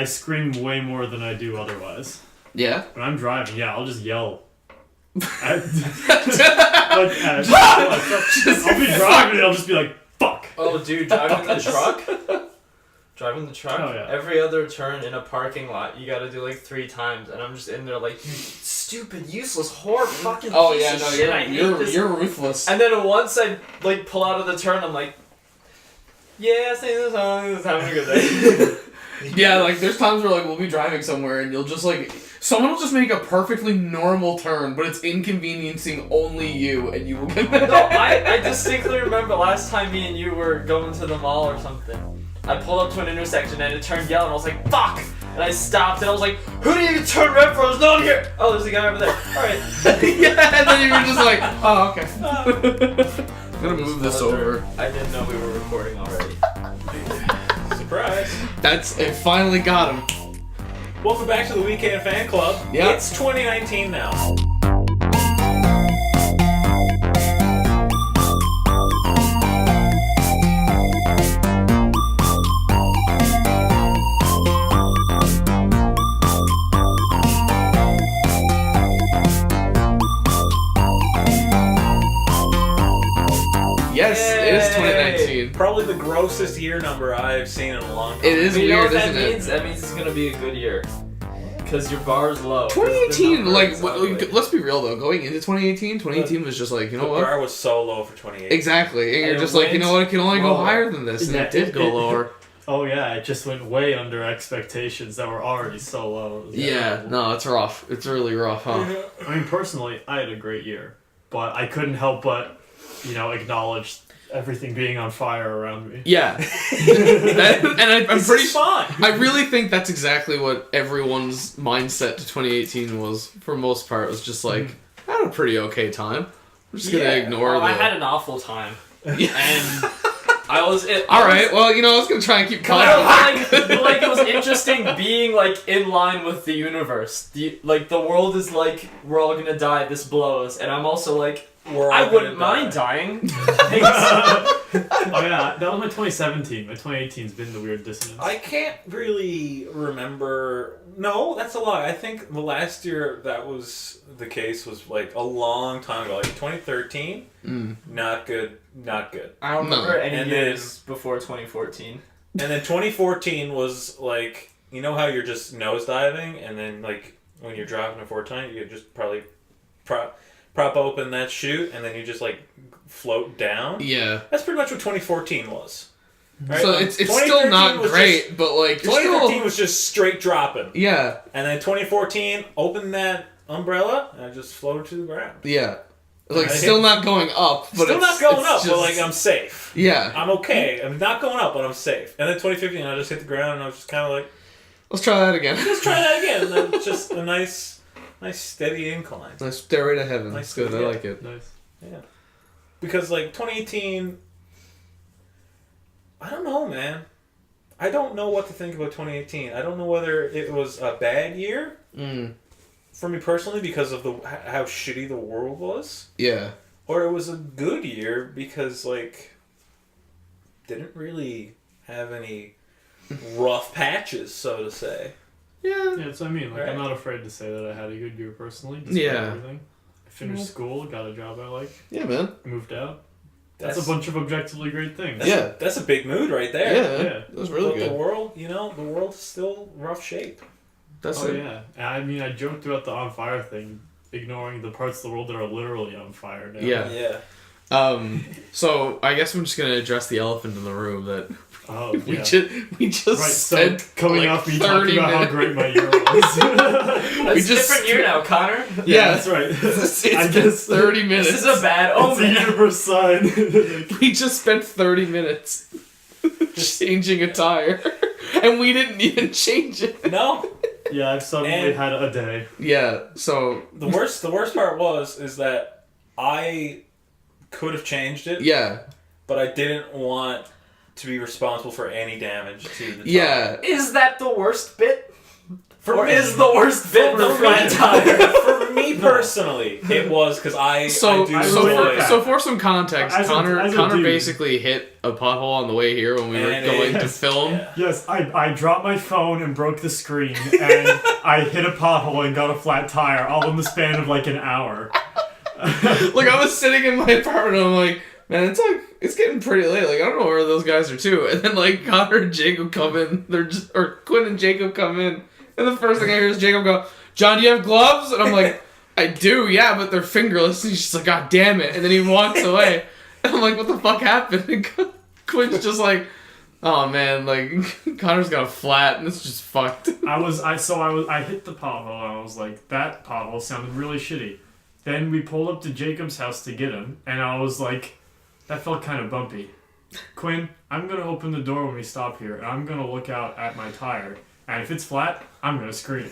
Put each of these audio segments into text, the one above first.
I scream way more than I do otherwise. Yeah? When I'm driving, I'll just yell. I'll be driving and I'll just be like, fuck. Oh, dude, driving the truck? Driving the truck? Oh, yeah. Every other turn in a parking lot, you gotta do like 3 times, and I'm just in there like, you stupid, useless whore, fucking Oh, piece yeah, of no, shit, I hate this. you're ruthless. And then once I like pull out of the turn, I'm like, yeah, sing the song, just having a good day. Yeah, like, there's times where, like, we'll be driving somewhere and you'll just, like... Someone will just make a perfectly normal turn, but it's inconveniencing only you, and you will get mad. No, I distinctly remember last time me and you were going to the mall or something. I pulled up to an intersection and it turned yellow, and I was like, fuck! And I stopped and I was like, who do you turn red for? There's no one here! Oh, there's a guy over there. Alright. Yeah, and then you were just like, oh, okay. I'm gonna move this over. I didn't know we were recording already. Surprise. It finally got him. Welcome back to the Weekend Fan Club. Yep. It's 2019 now. Yes, it is Yay. 2019. Probably the grossest year number I've seen in a long time. It is But you know weird, what that isn't means? it? That means it's gonna be a good year. Because your bar is low. 2018, The like, number is ugly. let's be real though. Going into 2018 was just like, you know The what? bar was so low for 2018. Exactly, and you're And just it like, you went know what? It can only go lower. higher than this, and Yeah, it did go lower. Oh yeah, it just went way under expectations that were already so low. It was Yeah, terrible. no, it's rough. It's really rough, huh? I mean, personally, I had a great year, but I couldn't help but, acknowledge everything being on fire around me. Yeah, I'm This pretty is fine. I really think that's exactly what everyone's mindset to 2018 was. For most part, it was just like, I had a pretty okay time. I'm just gonna ignore I had the. an awful time. Yeah. And I was... All right, well, I was gonna try and keep calm. Like it was interesting being like in line with the universe. The world is like, we're all gonna die, this blows, and I'm also like, We're all I gonna wouldn't die. mind dying. Oh yeah, that was my 2017. My 2018's been the weird dissonance. I can't really remember. No, that's a lie. I think the last year that was the case was like a long time ago, like 2013. Not good. Not good. I don't remember any And years before 2014. And then 2014 was like, you know how you're just nosediving, and then like when you're driving a Fortnite, you could just probably prop open that chute, and then you just like float down. Yeah. That's pretty much what 2014 was. Right? So Like, it's still 2013 not was great, just- but like you're 2013 still, was just straight dropping, yeah, and then 2014 opened that umbrella and I just floated to the ground. yeah, like Right. still not going up, but Still it's, not going it's up, just, but like I'm safe. yeah. I'm okay. I'm not going up, but I'm safe. And then 2015, I just hit the ground, and I was just kind of like, Let's try that again. let's try that again. And then just a nice steady incline. Nice stairway to heaven. Nice, That's good. I yeah. like it. Nice. Yeah. Because, like, 2018... I don't know, man. I don't know what to think about 2018. I don't know whether it was a bad year for me personally because of how shitty the world was, Yeah. or it was a good year because, like, didn't really have any rough patches, so to say. Yeah. Yeah, that's what I mean. Like, Right. I'm not afraid to say that I had a good year personally. Despite Yeah. everything. I finished school, got a job I like, Yeah, man. moved out. That's a bunch of objectively great things. Yeah. That's a big mood right Yeah. there. Yeah. That was really But good. the world, the world's still rough shape. That's Oh it. yeah. I mean, I joked about the on fire thing, ignoring the parts of the world that are literally on fire now. Yeah. Yeah. So I guess I'm just gonna address the elephant in the room that Oh, we yeah. we just Right, spent so coming like off me 30 talking about how minutes. great my year was. That's just a different year now, Connor. Yeah, that's right. It's I been guess 30 minutes. This is a bad It's a omen. universe sign. We just spent 30 minutes changing a tire, and we didn't even change it. No. Yeah, I've suddenly And- had a day. Yeah. So The worst part is that I could have changed it, yeah, but I didn't want to be responsible for any damage to the tire. yeah. Is that the worst bit? For Or me- is the worst bit the for flat me- tire? For me personally, it was because I So, do I so, enjoy for, it. so for some context, As a Connor dude. basically hit a pothole on the way here when we were And going to yes, film. yeah. Yes, I dropped my phone and broke the screen, and I hit a pothole and got a flat tire, all in the span of like an hour. Like, I was sitting in my apartment and I'm like, man, it's getting pretty late. Like, I don't know where those guys are too. And then like Connor and Jacob come in. Or Quinn and Jacob come in. And the first thing I hear is Jacob go, John, do you have gloves? And I'm like, I do, yeah, but they're fingerless. And he's just like, God damn it. And then he walks away. And I'm like, what the fuck happened? And Quinn's just like, oh man, like Connor's got a flat and it's just fucked. I hit the pothole and I was like, that pothole sounded really shitty. Then we pulled up to Jacob's house to get him, and I was like, that felt kind of bumpy. Quinn, I'm gonna open the door when we stop here, and I'm gonna look out at my tire, and if it's flat, I'm gonna scream.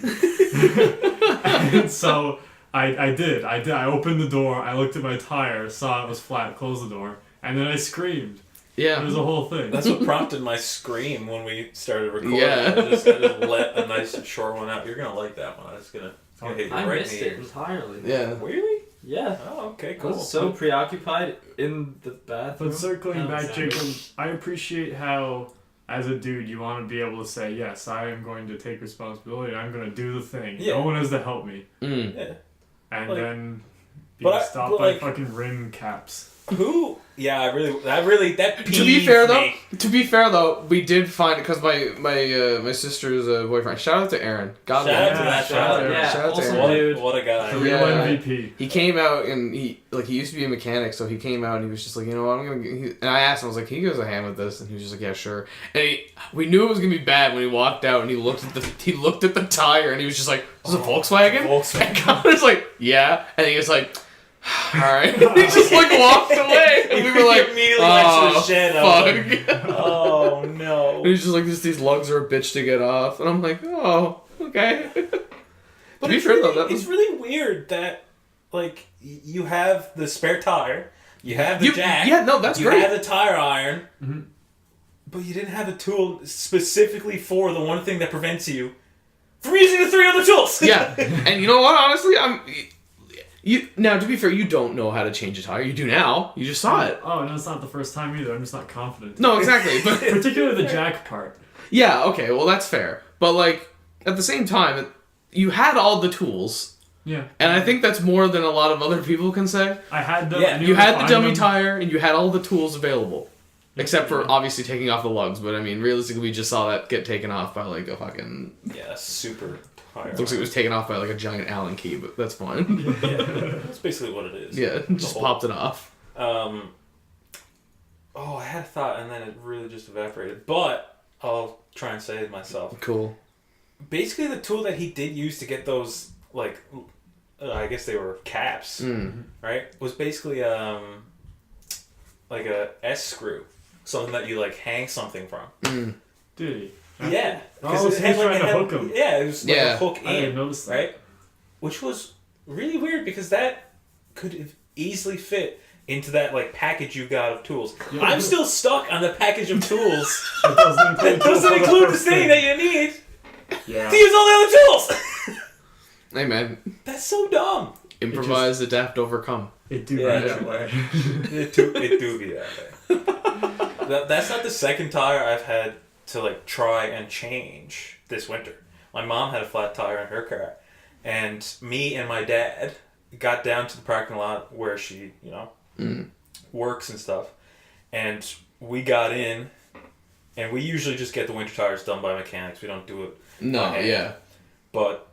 And so I did. I opened the door, I looked at my tire, saw it was flat, closed the door, and then I screamed. It Yeah. was a whole thing. That's what prompted my scream when we started recording. Yeah. I just let a nice short one out. You're gonna like that one. It's gonna hit you I right missed in the it ears. entirely. Yeah. Really? Yeah. Oh, okay, I cool. was so preoccupied in the bathroom. But circling That back, was Jacob, I appreciate how, as a dude, you want to be able to say, yes, I am going to take responsibility, I'm going to do the thing. Yeah. No one has to help me. Mm. Yeah. And Like- then But being I- stopped but by like- fucking rim caps. Who? Yeah, that To be fair peeved though, we did find it because my sister's boyfriend. Shout out to Aaron. God Shout out love to him. that Shout out, Aaron. yeah, Shout out to awesome Aaron. dude. What a guy. The real Yeah. MVP. He came out and he used to be a mechanic, so he came out and he was just like, you know what, and I asked him, I was like, can you give us a hand with this? And he was just like, yeah, sure. And we knew it was gonna be bad when he walked out and he looked at the tire and he was just like, is this a Volkswagen? Volkswagen. And Connor's like, yeah. And he was like, all right. And he just like walked away, and we were like, Immediately went to oh the shed. I was like, fuck. oh no. And he's just like, these lugs are a bitch to get off. And I'm like, oh, okay. But To be it's fair, really, though, that it's was- really weird that, like, you have the spare tire, you have the jack, Yeah, no, that's you great. have the tire iron, Mhm. but you didn't have a tool specifically for the one thing that prevents you from using the three other tools. Yeah, and you know what? Honestly, now to be fair, you don't know how to change a tire. You do now. You just saw it. Oh, no, it's not the first time either. I'm just not confident. No, exactly. But Particularly the jack part. yeah, okay, well that's fair. But like at the same time, you had all the tools, Yeah. and I think that's more than a lot of other people can say. I had the. Yeah, I knew You where to had the find dummy them. tire, and you had all the tools available. Yeah. Except for obviously taking off the lugs, but I mean, realistically, we just saw that get taken off by like a fucking. Yeah, super tire. Looks like it was taken off by like a giant Allen key, but that's fine. That's basically what it is. Yeah, just whole- popped it off. Oh, I had a thought, and then it really just evaporated. But I'll try and say it myself. Cool. Basically, the tool that he did use to get those, like, I guess they were caps, Mm. right? Was basically like a S screw, something that you like hang something from. Mm. Did he? Yeah, Oh, so he's trying to hook 'em. Yeah, it was like Yeah. a hook I didn't in, notice that. right? Which was really weird because that could have easily fit into that like package you got of tools. Yeah. I'm still stuck on the package of tools It doesn't include, that doesn't include the thing that you need Yeah. to use all the other tools. Hey man, That's so dumb. improvise, adapt, overcome. It do Yeah, right that true. way. It do be that way. That's not the second tire I've had to like try and change this winter. My mom had a flat tire in her car, and me and my dad got down to the parking lot where she, works and stuff, and we got in, and we usually just get the winter tires done by mechanics. We don't do it. No, Okay. yeah. But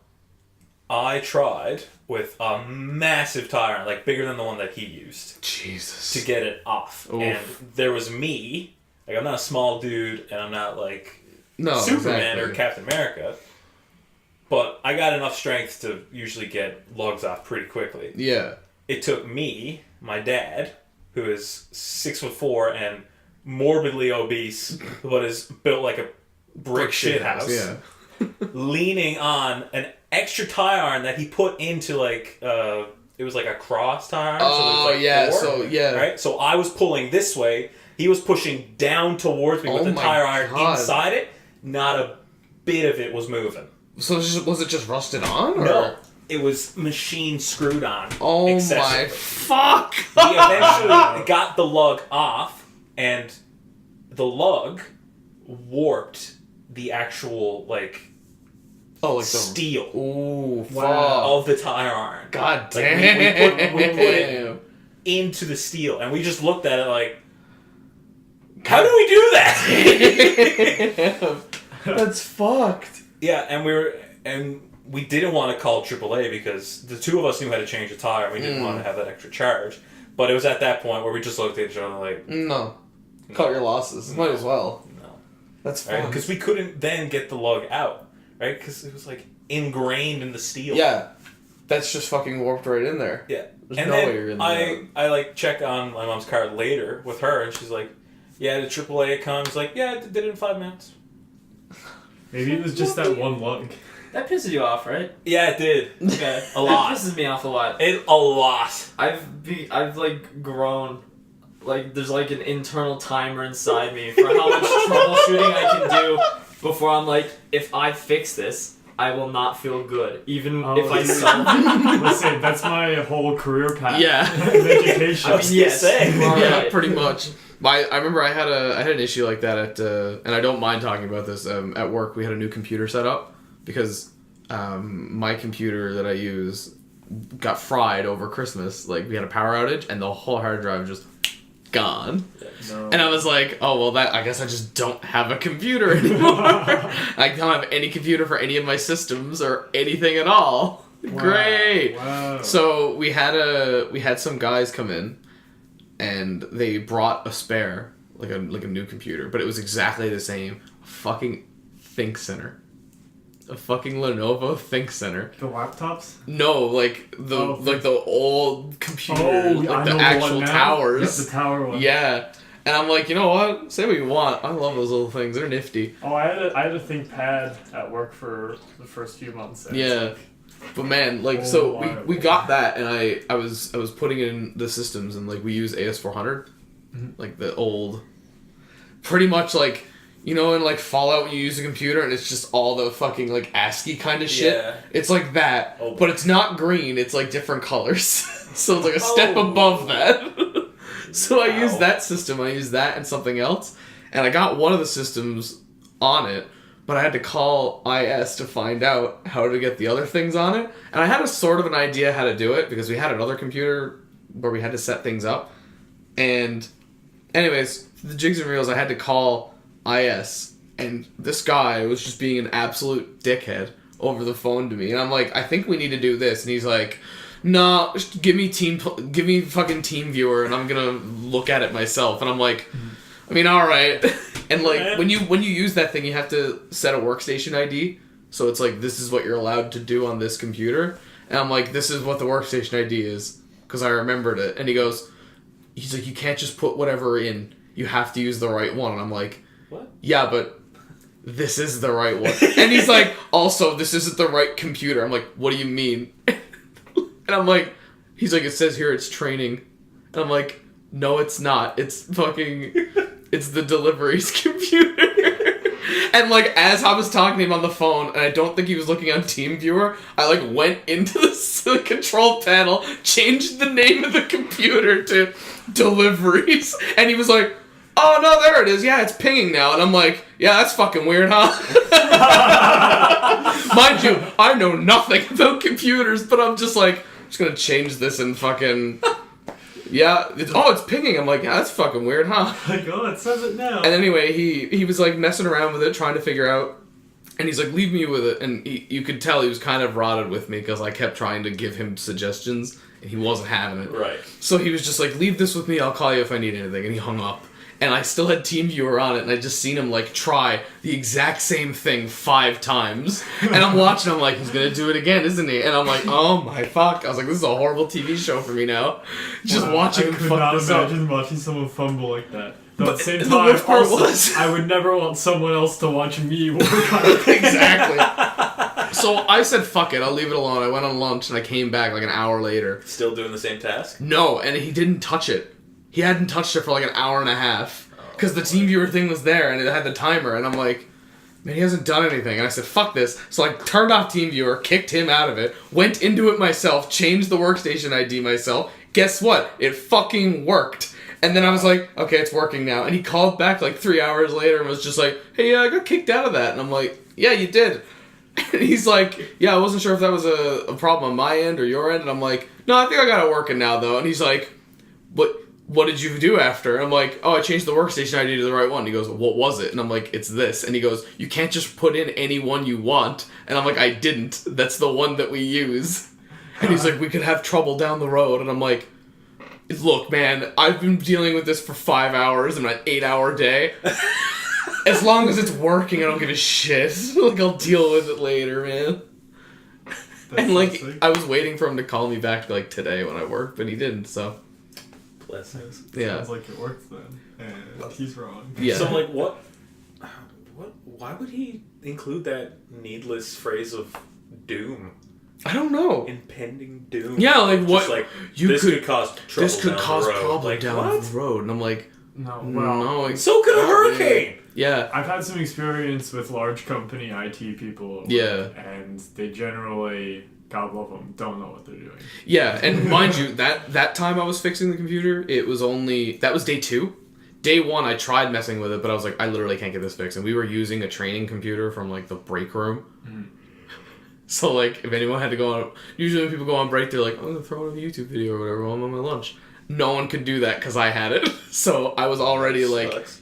I tried with a massive tire, like bigger than the one that he used, Jesus. to get it off. Oof. And there was me. Like, I'm not a small dude, and I'm not like no, Superman exactly. or Captain America. But I got enough strength to usually get lugs off pretty quickly. Yeah. It took me, my dad, who is 6'4" and morbidly obese, but is built like a brick shit house, Yeah. leaning on an extra tire iron that he put into like it was like a cross tire iron. Oh, so there was like yeah, 4, so, yeah. right. So I was pulling this way. He was pushing down towards me with Oh the my tire iron God. inside it. Not a bit of it was moving. So was it just rusted on? Or? No, it was machine screwed on. Oh my excessively. fuck! We eventually got the lug off, and the lug warped the actual like Oh, like steel Ooh, fuck. Wow. of the tire iron. God Like, damn. we put it into the steel, and we just looked at it like, how do we do that? That's fucked. Yeah, and we didn't want to call AAA because the two of us knew how to change a tire. We didn't want to have that extra charge. But it was at that point where we just looked at each other like, No. Cut your losses. Might as well. no. That's Right? fucked. Because we couldn't then get the lug out, right? Because it was like ingrained in the steel. Yeah. That's just fucking warped right in there. Yeah. There's And no then way you're gonna I like check on my mom's car later with her, and she's like, yeah, the AAA comes. Like, yeah, I did it in 5 minutes. Maybe it was just that one lug. That pisses you off, right? Yeah, it did. Okay. A lot. That pisses me off a lot. A lot. I've like grown. Like there's like an internal timer inside me for how much troubleshooting I can do before I'm like, if I fix this, I will not feel good, even Oh, if I dude. solve it. Listen, that's my whole career path. Yeah. In education. I mean, yes, say. you are Yeah, right. pretty much. I remember I had an issue like that at and I don't mind talking about this at work. We had a new computer set up because my computer that I use got fried over Christmas. Like we had a power outage and the whole hard drive just gone. No. And I was like, oh well, that I guess I just don't have a computer anymore. I don't have any computer for any of my systems or anything at all. Wow. Great. Wow. So we had some guys come in, and they brought a spare, like a new computer, but it was exactly the same. Fucking ThinkCenter, a fucking Lenovo ThinkCenter. The laptops? No, like the Oh, like the old computer, I like the know actual one now. towers. Yeah, the tower one. Yeah. And I'm like, you know what? Say what you want. I love those little things. They're nifty. Oh, I had a ThinkPad at work for the first few months. and it's Yeah. like, But man, like, Oh, so wow. we got that, and I was putting in the systems, and like we use AS400, like the old, pretty much like, you know, in like Fallout when you use a computer and it's just all the fucking like ASCII kind of shit. Yeah. It's like that, Oh. but it's not green. It's like different colors, so it's like a step Oh. above that. So I Wow. used that system. I used that and something else, and I got one of the systems on it. But I had to call IS to find out how to get the other things on it. And I had a sort of an idea how to do it because we had another computer where we had to set things up. And anyways, the jigs and reels, I had to call IS. And this guy was just being an absolute dickhead over the phone to me. And I'm like, I think we need to do this. And he's like, no, just give me fucking TeamViewer and I'm gonna look at it myself. And I'm like, I mean, all right. And like when you use that thing, you have to set a workstation ID. So it's like this is what you're allowed to do on this computer. And I'm like, this is what the workstation ID is because I remembered it. And he's like, you can't just put whatever in. You have to use the right one. And I'm like, What? yeah, but this is the right one. And he's like, also, this isn't the right computer. I'm like, what do you mean? And I'm like, he's like, it says here it's training. And I'm like, no, it's not. It's fucking, it's the deliveries computer. And like, as I was talking to him on the phone, and I don't think he was looking on TeamViewer, I like went into the control panel, changed the name of the computer to deliveries, and he was like, oh no, there it is. Yeah, it's pinging now. And I'm like, yeah, that's fucking weird, huh? Mind you, I know nothing about computers, but I'm just like, I'm just gonna change this and fucking, yeah, it's pinging. I'm like, yeah, that's fucking weird, huh? Like, oh, it says it now. And anyway, he was like messing around with it, trying to figure out, and he's like, leave me with it. And you could tell he was kind of rotted with me because I kept trying to give him suggestions, and he wasn't having it. Right. So he was just like, leave this with me, I'll call you if I need anything. And he hung up. And I still had TeamViewer on it, and I just seen him, like, try the exact same thing 5 times. And I'm watching, I'm like, he's gonna do it again, isn't he? And I'm like, oh my fuck. I was like, this is a horrible TV show for me now. Just watching I him could fuck not this up. imagine watching someone fumble like that. Though But at the same the time, worst part also, was- I would never want someone else to watch me work on it. Exactly. So I said, fuck it, I'll leave it alone. I went on lunch, and I came back, like, an hour later. Still doing the same task? No, and he didn't touch it. He hadn't touched it for, like, an hour and a half. Because the TeamViewer thing was there, and it had the timer, and I'm like, man, he hasn't done anything. And I said, fuck this. So I turned off TeamViewer, kicked him out of it, went into it myself, changed the workstation ID myself. Guess what? It fucking worked. And then I was like, okay, it's working now. And he called back like 3 hours later and was just like, hey, I got kicked out of that. And I'm like, yeah, you did. And he's like, yeah, I wasn't sure if that was a problem on my end or your end. And I'm like, no, I think I got it working now, though. And he's like, what did you do after? And I'm like, oh, I changed the workstation ID to the right one. He goes, what was it? And I'm like, it's this. And he goes, you can't just put in any one you want. And I'm like, I didn't. That's the one that we use. And he's like, we could have trouble down the road. And I'm like, look, man, I've been dealing with this for 5 hours in an 8-hour day. As long as it's working, I don't give a shit. Like, I'll deal with it later, man. And, like, I was waiting for him to call me back, like, today when I worked, but he didn't, so. Blessings. Yeah. Sounds like it worked then. And he's wrong. Yeah. So like what? Why would he include that needless phrase of doom? I don't know. Impending doom. Yeah, like, Just what? like You this could- could cause trouble. This could down cause the road. problem Like, down what? the road. And I'm like, No, well, no. Like, So could a not hurricane. Yeah. I've had some experience with large company IT people. at work, Yeah. And they generally, God love them, don't know what they're doing. Yeah, and mind you, that time I was fixing the computer, that was day 2. Day 1, I tried messing with it, but I was like, I literally can't get this fixed. And we were using a training computer from, like, the break room. So, like, if anyone had to go on... Usually when people go on break, they're like, I'm going to throw in a YouTube video or whatever while I'm on my lunch. No one could do that because I had it. So I was already, like, Sucks.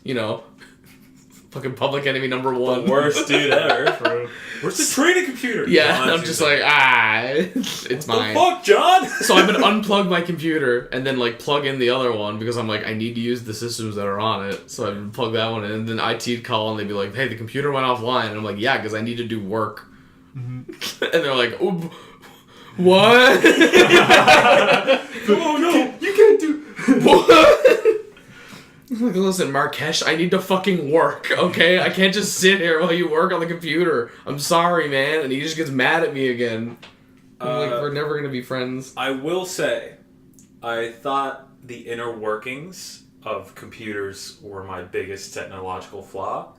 fucking public enemy number 1. The worst dude ever. True. Where's the training computer? Yeah, John's and I'm just using- like, it's What mine. the fuck, John? So I'm gonna unplug my computer and then like plug in the other one because I'm like I need to use the systems that are on it. So I would plug that one in, and then IT'd call and they'd be like, "Hey, the computer went offline," and I'm like, "Yeah, because I need to do work." And they're like, "Oh, what? Oh no, you can't do. What?" I'm like, listen, Markesh, I need to fucking work, okay? I can't just sit here while you work on the computer. I'm sorry, man. And he just gets mad at me again. I'm like, we're never gonna be friends. I will say, I thought the inner workings of computers were my biggest technological flaw.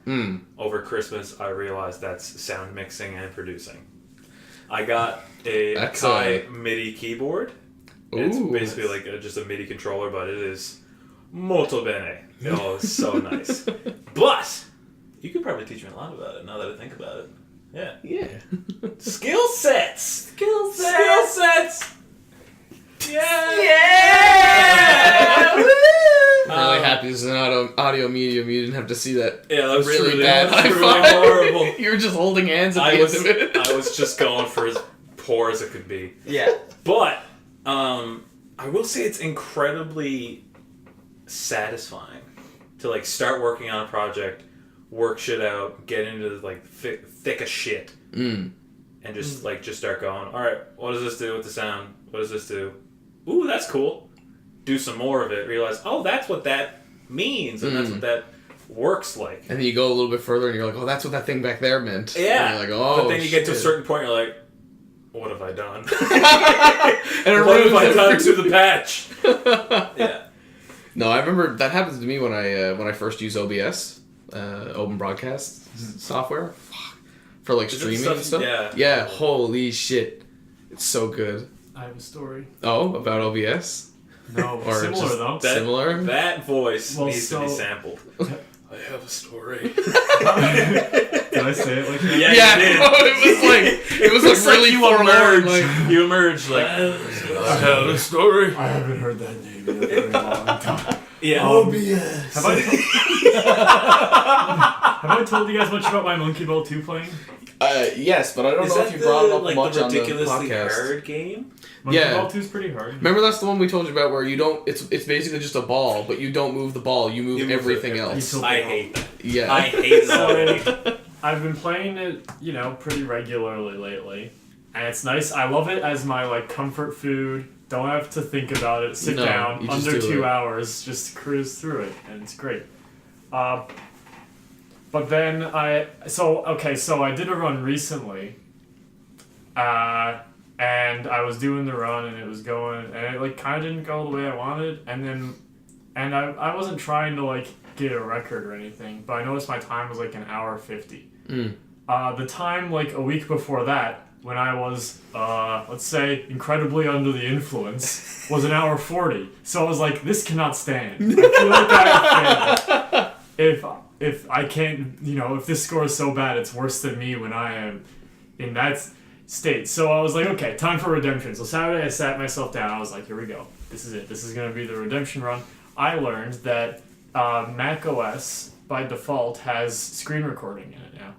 Over Christmas, I realized that's sound mixing and producing. I got a That's Akai MIDI keyboard. It's Ooh. basically like just a MIDI controller, but it is molto bene. Oh, it's so nice. But you could probably teach me a lot about it now that I think about it. Yeah. Yeah. Skill sets. Skill set. Skill sets. Yeah. Yeah. I'm really happy this is an audio medium. You didn't have to see that. Yeah, that was Really truly, bad that was truly high five. horrible. You were just holding hands at the I end was, of it. I was just going for as poor as it could be. Yeah. But I will say it's incredibly satisfying to like start working on a project, work shit out, get into like thick of shit, and just start going. All right, what does this do with the sound? What does this do? Ooh, that's cool. Do some more of it. Realize, oh, that's what that means, and that's what that works like. And then you go a little bit further and you're like, oh, that's what that thing back there meant. Yeah. And you're like, oh, but then you get to a shit. certain point, you're like, what have I done? And it What have ruins I done everything. to the patch? Yeah. No, I remember that happened to me when I first used OBS, Open Broadcast software, for like Is it streaming stuff- and stuff. yeah. Yeah, holy shit. It's so good. I have a story. Oh, about OBS? No, Or similar just though. That- Similar? That voice Well, needs to be so- sampled. I have a story. Did I say it like that? Yeah, Yeah, you did. it was like really you forlorn. emerged. Like, You emerged like, I have a story. I haven't heard that name in a very long time. yeah. OBS. Have I told you guys much about my Monkey Ball 2 playing? Yes, but I don't Is know that if you brought it up like much the on the ridiculously podcast. hard game? Monkey Yeah. Ball 2 is pretty hard. Remember that's the one we told you about where you don't. It's basically just a ball, but you don't move the ball. You move You move everything it. else. You I hate that. Yeah. I hate it So already. I've been playing it, pretty regularly lately, and it's nice. I love it as my like comfort food. Don't have to think about it. Sit No, down you just under do 2 it. hours, just cruise through it, and it's great. But then I did a run recently, and I was doing the run and it was going, and it like kind of didn't go the way I wanted, and I wasn't trying to like get a record or anything, but I noticed my time was like an hour 50. The time like a week before that, when I was, let's say, incredibly under the influence, was an hour 40. So I was like, this cannot stand. I feel like I failed. If I can't, if this score is so bad, it's worse than me when I am in that state. So I was like, okay, time for redemption. So Saturday I sat myself down. I was like, here we go. This is it. This is going to be the redemption run. I learned that Mac OS by default has screen recording in it now.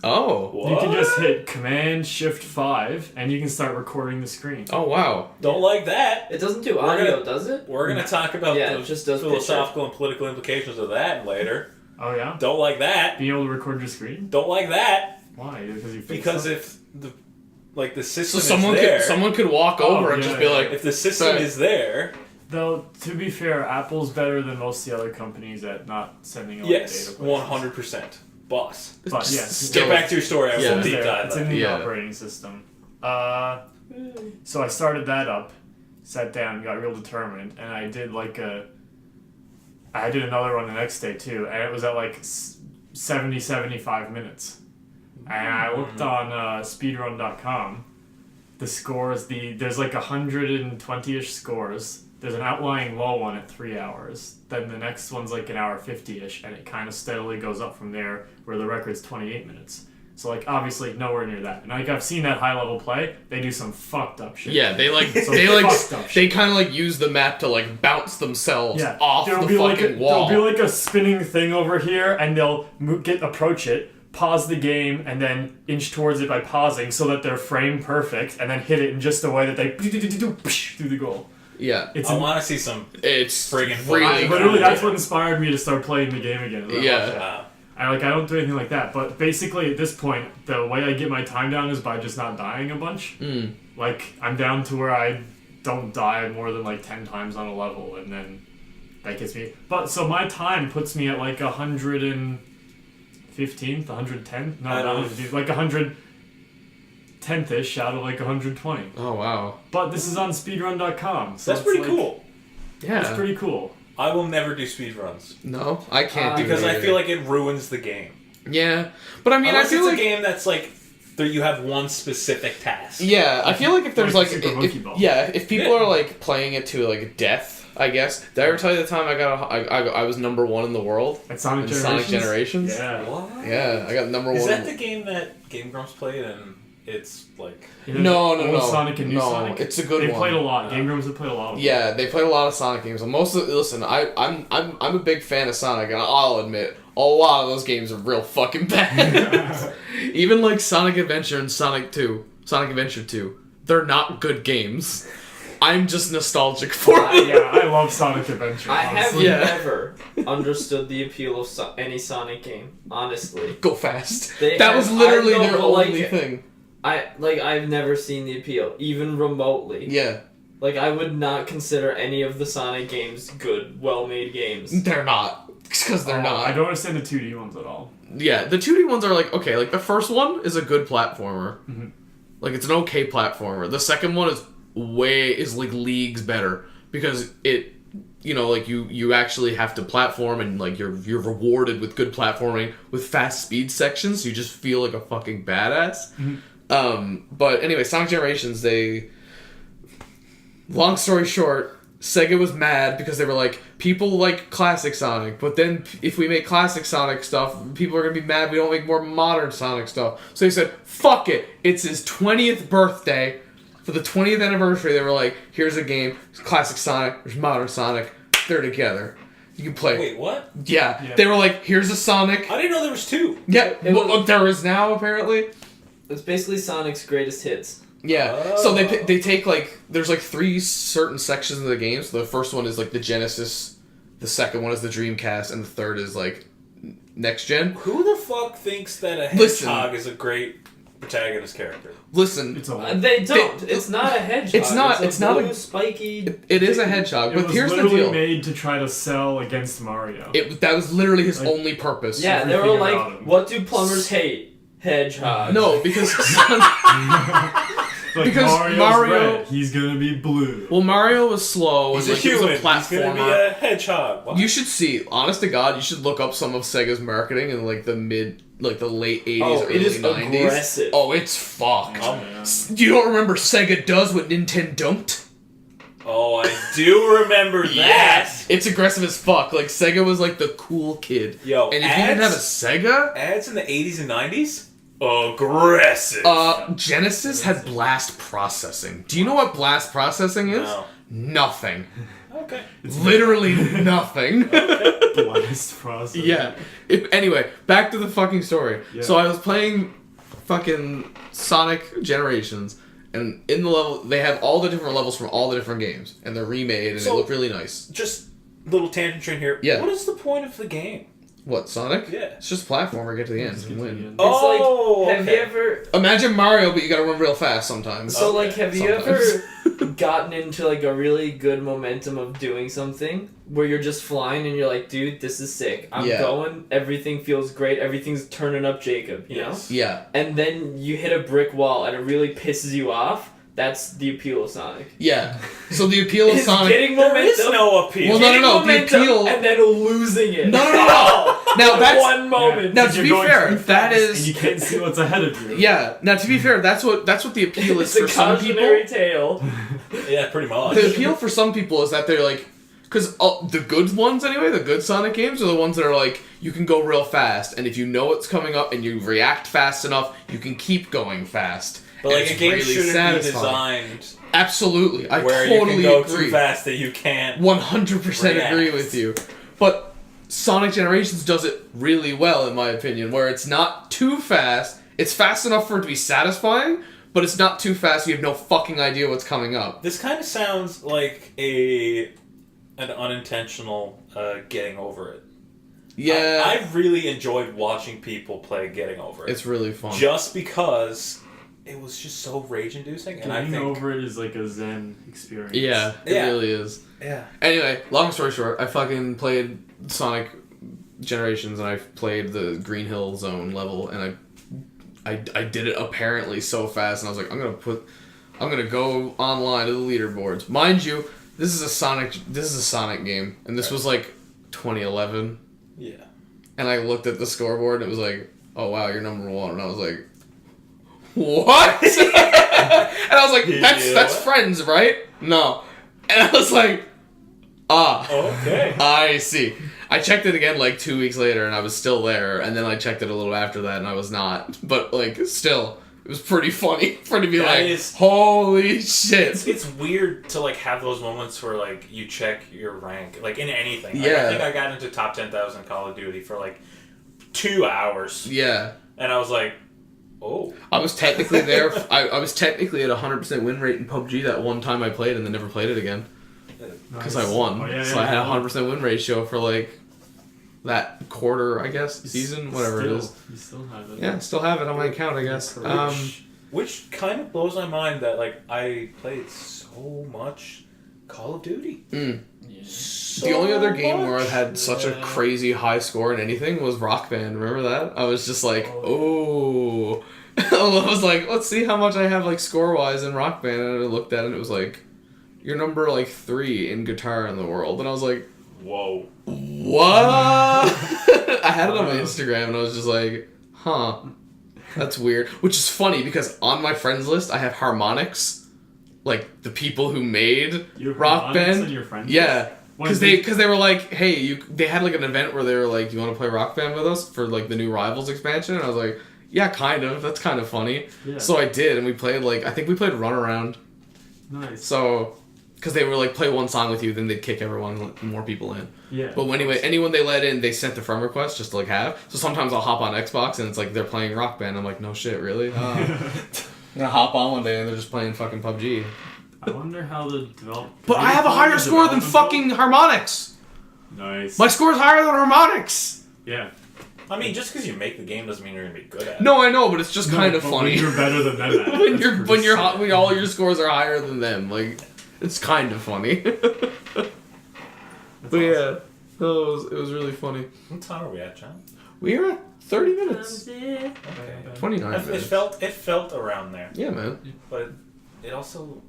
Oh. What? You can just hit Command-Shift-5 and you can start recording the screen. Oh, wow. Don't like that. It doesn't do We're audio, gonna- does it? We're gonna talk about Yeah, the it just does philosophical and political implications of that later. Oh yeah? Don't like that. Being able to record your screen? Don't like that. Why? Because you fixed Because it? if the So system someone is there, could walk over and yeah, just be yeah. like, if the system Sorry. is there, Though, to be fair, Apple's better than most of the other companies at not sending out yes, data places. 100%. Boss. But yes, Still- Get back to your story. I Yeah. will it's deep there. dive. It's that. in the Yeah. operating system. So I started that up, sat down, got real determined, and I did I did another one the next day too, and it was at like 70, 75 minutes. And I looked on speedrun.com. The scores, there's like 120-ish scores. There's an outlying low one at 3 hours. Then the next one's like an hour 50-ish, and it kind of steadily goes up from there, where the record's 28 minutes. So like obviously nowhere near that. And like I've seen that high level play, they do some fucked up shit. yeah, they Some fucked up they shit. kind of like use the map to like bounce themselves Yeah, off there'll the be fucking wall. There'll be like a spinning thing over here, and they'll approach it, pause the game, and then inch towards it by pausing, so that they're frame perfect, and then hit it in just a way that they through the goal. Yeah, It's I want to see some. it's Friggin' really literally cool. that's what inspired me to start playing the game again. Yeah. I don't do anything like that, but basically at this point, the way I get my time down is by just not dying a bunch. Like I'm down to where I don't die more than like 10 times on a level, and then that gets me. But so my time puts me at like 115th, 110th, no, Out not of- 115th, like 110th-ish out of like 120. Oh wow. But this is on speedrun.com, so That's it's pretty like- cool. Yeah. It's pretty cool. I will never do speedruns No, I can't do because it I either. feel like it ruins the game. Yeah, but I mean, Unless I feel it's like a game that's like that you have one specific task. yeah, I feel like if there's Like like Super Monkey Ball. if people Yeah. are like playing it to like death, I guess. Did I ever tell you the time I was number 1 in the world At Sonic in Generations? Sonic Generations? Yeah. What? Yeah, I got number 1. Is that the game that Game Grumps played and it's like You No, know, no, old no. Sonic and new No, Sonic. it's a good they one. played a lot. Game Grumps have played a lot of them. Yeah, they played a lot of Sonic games. Listen, I'm a big fan of Sonic, and I'll admit a lot of those games are real fucking bad. Even like Sonic Adventure and Sonic Adventure 2, they're not good games. I'm just nostalgic for them. Yeah, I love Sonic Adventure. I have honestly. Yeah. never understood the appeal of any Sonic game. Honestly, Go fast. They That have- was literally I don't their like only it. thing. I've never seen the appeal, even remotely. Yeah, Like I would not consider any of the Sonic games good, well-made games. they're not. Because they're not. I don't understand the 2D ones at all. Yeah, the 2D ones are like, okay, like the first one is a good platformer. Like it's an okay platformer. The second one is like leagues better because it, like you actually have to platform and like you're rewarded with good platforming with fast speed sections. So you just feel like a fucking badass. But anyway, Sonic Generations, long story short, Sega was mad because they were like, people like classic Sonic, but then if we make classic Sonic stuff, people are going to be mad we don't make more modern Sonic stuff. So they said, fuck it. It's his 20th birthday. For the 20th anniversary, they were like, here's a game. There's classic Sonic. There's modern Sonic. They're together. You can play. wait, what? Yeah. Yeah. They were like, here's a Sonic. I didn't know there was 2. Yeah. It was- Well, there is now, apparently. It's basically Sonic's greatest hits. Yeah, so they take like there's like 3 certain sections of the game. So the first one is like the Genesis, the second one is the Dreamcast, and the third is like next gen. Who the fuck thinks that a Listen. hedgehog is a great protagonist character? Listen, It's a They don't. It's not a hedgehog. It's not- a it's not a- blue, spiky. it is a hedgehog, It but was here's the literally deal: made to try to sell against Mario. that was literally his Like- only purpose. Yeah, they were everything like, about him. what do plumbers hate? Hedgehog. No, because Like, because Mario's Mario- red, he's gonna be blue. well, Mario was slow He's and a like, he was human. a He's gonna be platformer. a hedgehog. What? You should see, honest to God, you should look up some of Sega's marketing in like the mid like the late 80s, Oh, early it is 90s. aggressive. Oh, it's fucked. Oh, yeah. You don't remember Sega Does what Nintendo don't? Oh, I do remember that. It's aggressive as fuck. Like, Sega was like the cool kid. Yo, And if you didn't have a Sega, ads in the 80s and 90s? Aggressive. Genesis had blast processing. Do you know what blast processing is? No. Nothing. Okay. Literally nothing. Blast process. Yeah. Anyway, back to the fucking story. Yeah. So I was playing fucking Sonic Generations, and in the level, they have all the different levels from all the different games, and they're remade, and they So- look really nice. Just little tangent train here. Yeah. What is the point of the game? What, Sonic? Yeah. It's just a platformer, get to the end, Let's and get to win. the end. Oh, Have you okay. ever? Imagine Mario, but you gotta run real fast sometimes. So Okay. like, have you ever gotten into like a really good momentum of doing something where you're just flying and you're like, dude, this is sick. I'm Yeah. going. Everything feels great. Everything's turning up, Jacob. You Yes. Yeah. know. And then you hit a brick wall and it really pisses you off. That's the appeal of Sonic. Yeah. So the appeal of It's Sonic... getting There momentum. is no appeal. Well, no, getting the momentum, appeal- and then losing it. No, no, no, no. Now that's... one moment. Now, Because to you're be going fair, too that fast is- And you can't see what's ahead of you. Yeah. Now, to be fair, that's what the appeal is It's for a some people. cautionary tale. Yeah, pretty much. The appeal for some people is that they're like, because the good ones anyway, the good Sonic games are the ones that are like, you can go real fast, and if you know what's coming up and you react fast enough, you can keep going fast. But And like a it's game really shouldn't satisfying. be designed Absolutely, I where totally you can go agree. too fast that you can't. 100% agree react. with you. But Sonic Generations does it really well, in my opinion, where it's not too fast. It's fast enough for it to be satisfying, but it's not too fast. You have no fucking idea what's coming up. This kind of sounds like an unintentional getting over it. Yeah, I really enjoyed watching people play Getting Over It. it's really fun. Just because it was just so rage-inducing, and I Getting think over it is like a zen experience. Yeah, it Yeah. really is. yeah. Anyway, long story short, I fucking played Sonic Generations, and I played the Green Hill Zone level, and I did it apparently so fast, and I was like, I'm gonna go online to the leaderboards. Mind you, this is a Sonic game, and this was like 2011, Yeah. and I looked at the scoreboard, and it was like, oh wow, you're number one, and I was like, what? And I was like, that's what? friends, right? No, and I was like, ah. Okay. I see. I checked it again like 2 weeks later and I was still there, and then I checked it a little after that and I was not. But like still, it was pretty funny for it to be That like, is- holy shit. It's weird to like have those moments where like you check your rank like in anything. Like, Yeah. I think I got into top 10,000 Call of Duty for like 2 hours, Yeah. and I was like, oh. I was technically there. I was technically at 100% win rate in PUBG that one time I played and then never played it again. Because I won. Oh, yeah, so yeah, I had a you won. 100% win ratio for like that quarter, I guess, season, whatever it is. You still have it. Yeah, still have it on my account, I guess. Which kind of blows my mind that like I played so much Call of Duty. Mm. Yeah. So The only other game where much. I've had such a Yeah. crazy high score in anything was Rock Band. Remember that? I was just like, oh. I was like, let's see how much I have like score wise in Rock Band, and I looked at it and it was like, you're number like 3 in guitar in the world, and I was like, Whoa. what? I had it on my Instagram and I was just like, huh, that's weird. Which is funny because on my friends list I have Harmonix, like the people who made Your Rock harmonics Band. and your friends? Yeah. When Because did- they were like, hey, they had like an event where they were like, you want to play Rock Band with us for like the new Rivals expansion? And I was like, yeah, kind of. That's kind of funny. Yeah. So I did, and we played like, I think we played Runaround. Nice. So, because they were like, play one song with you, then they'd kick everyone, more people in. Yeah. But anyway, anyone they let in, they sent the friend request just to like have. So sometimes I'll hop on Xbox and it's like they're playing Rock Band. I'm like, no shit, really? I'm gonna hop on one day and they're just playing fucking PUBG. I wonder how the develop. But I have a higher score than fucking Harmonix. Nice. My score is higher than Harmonix. Yeah. I mean, just because you make the game doesn't mean you're gonna be good at it. No, I know, but it's just No, kind of but funny. When you're better than them. At it, when that's you're pretty when you're sick. when all your scores are higher than them, like it's kind of funny. But That's yeah, no, it was really funny. What time are we at, John? We are at 30 minutes, Okay. 29 It minutes. felt around there, Yeah, man. but it also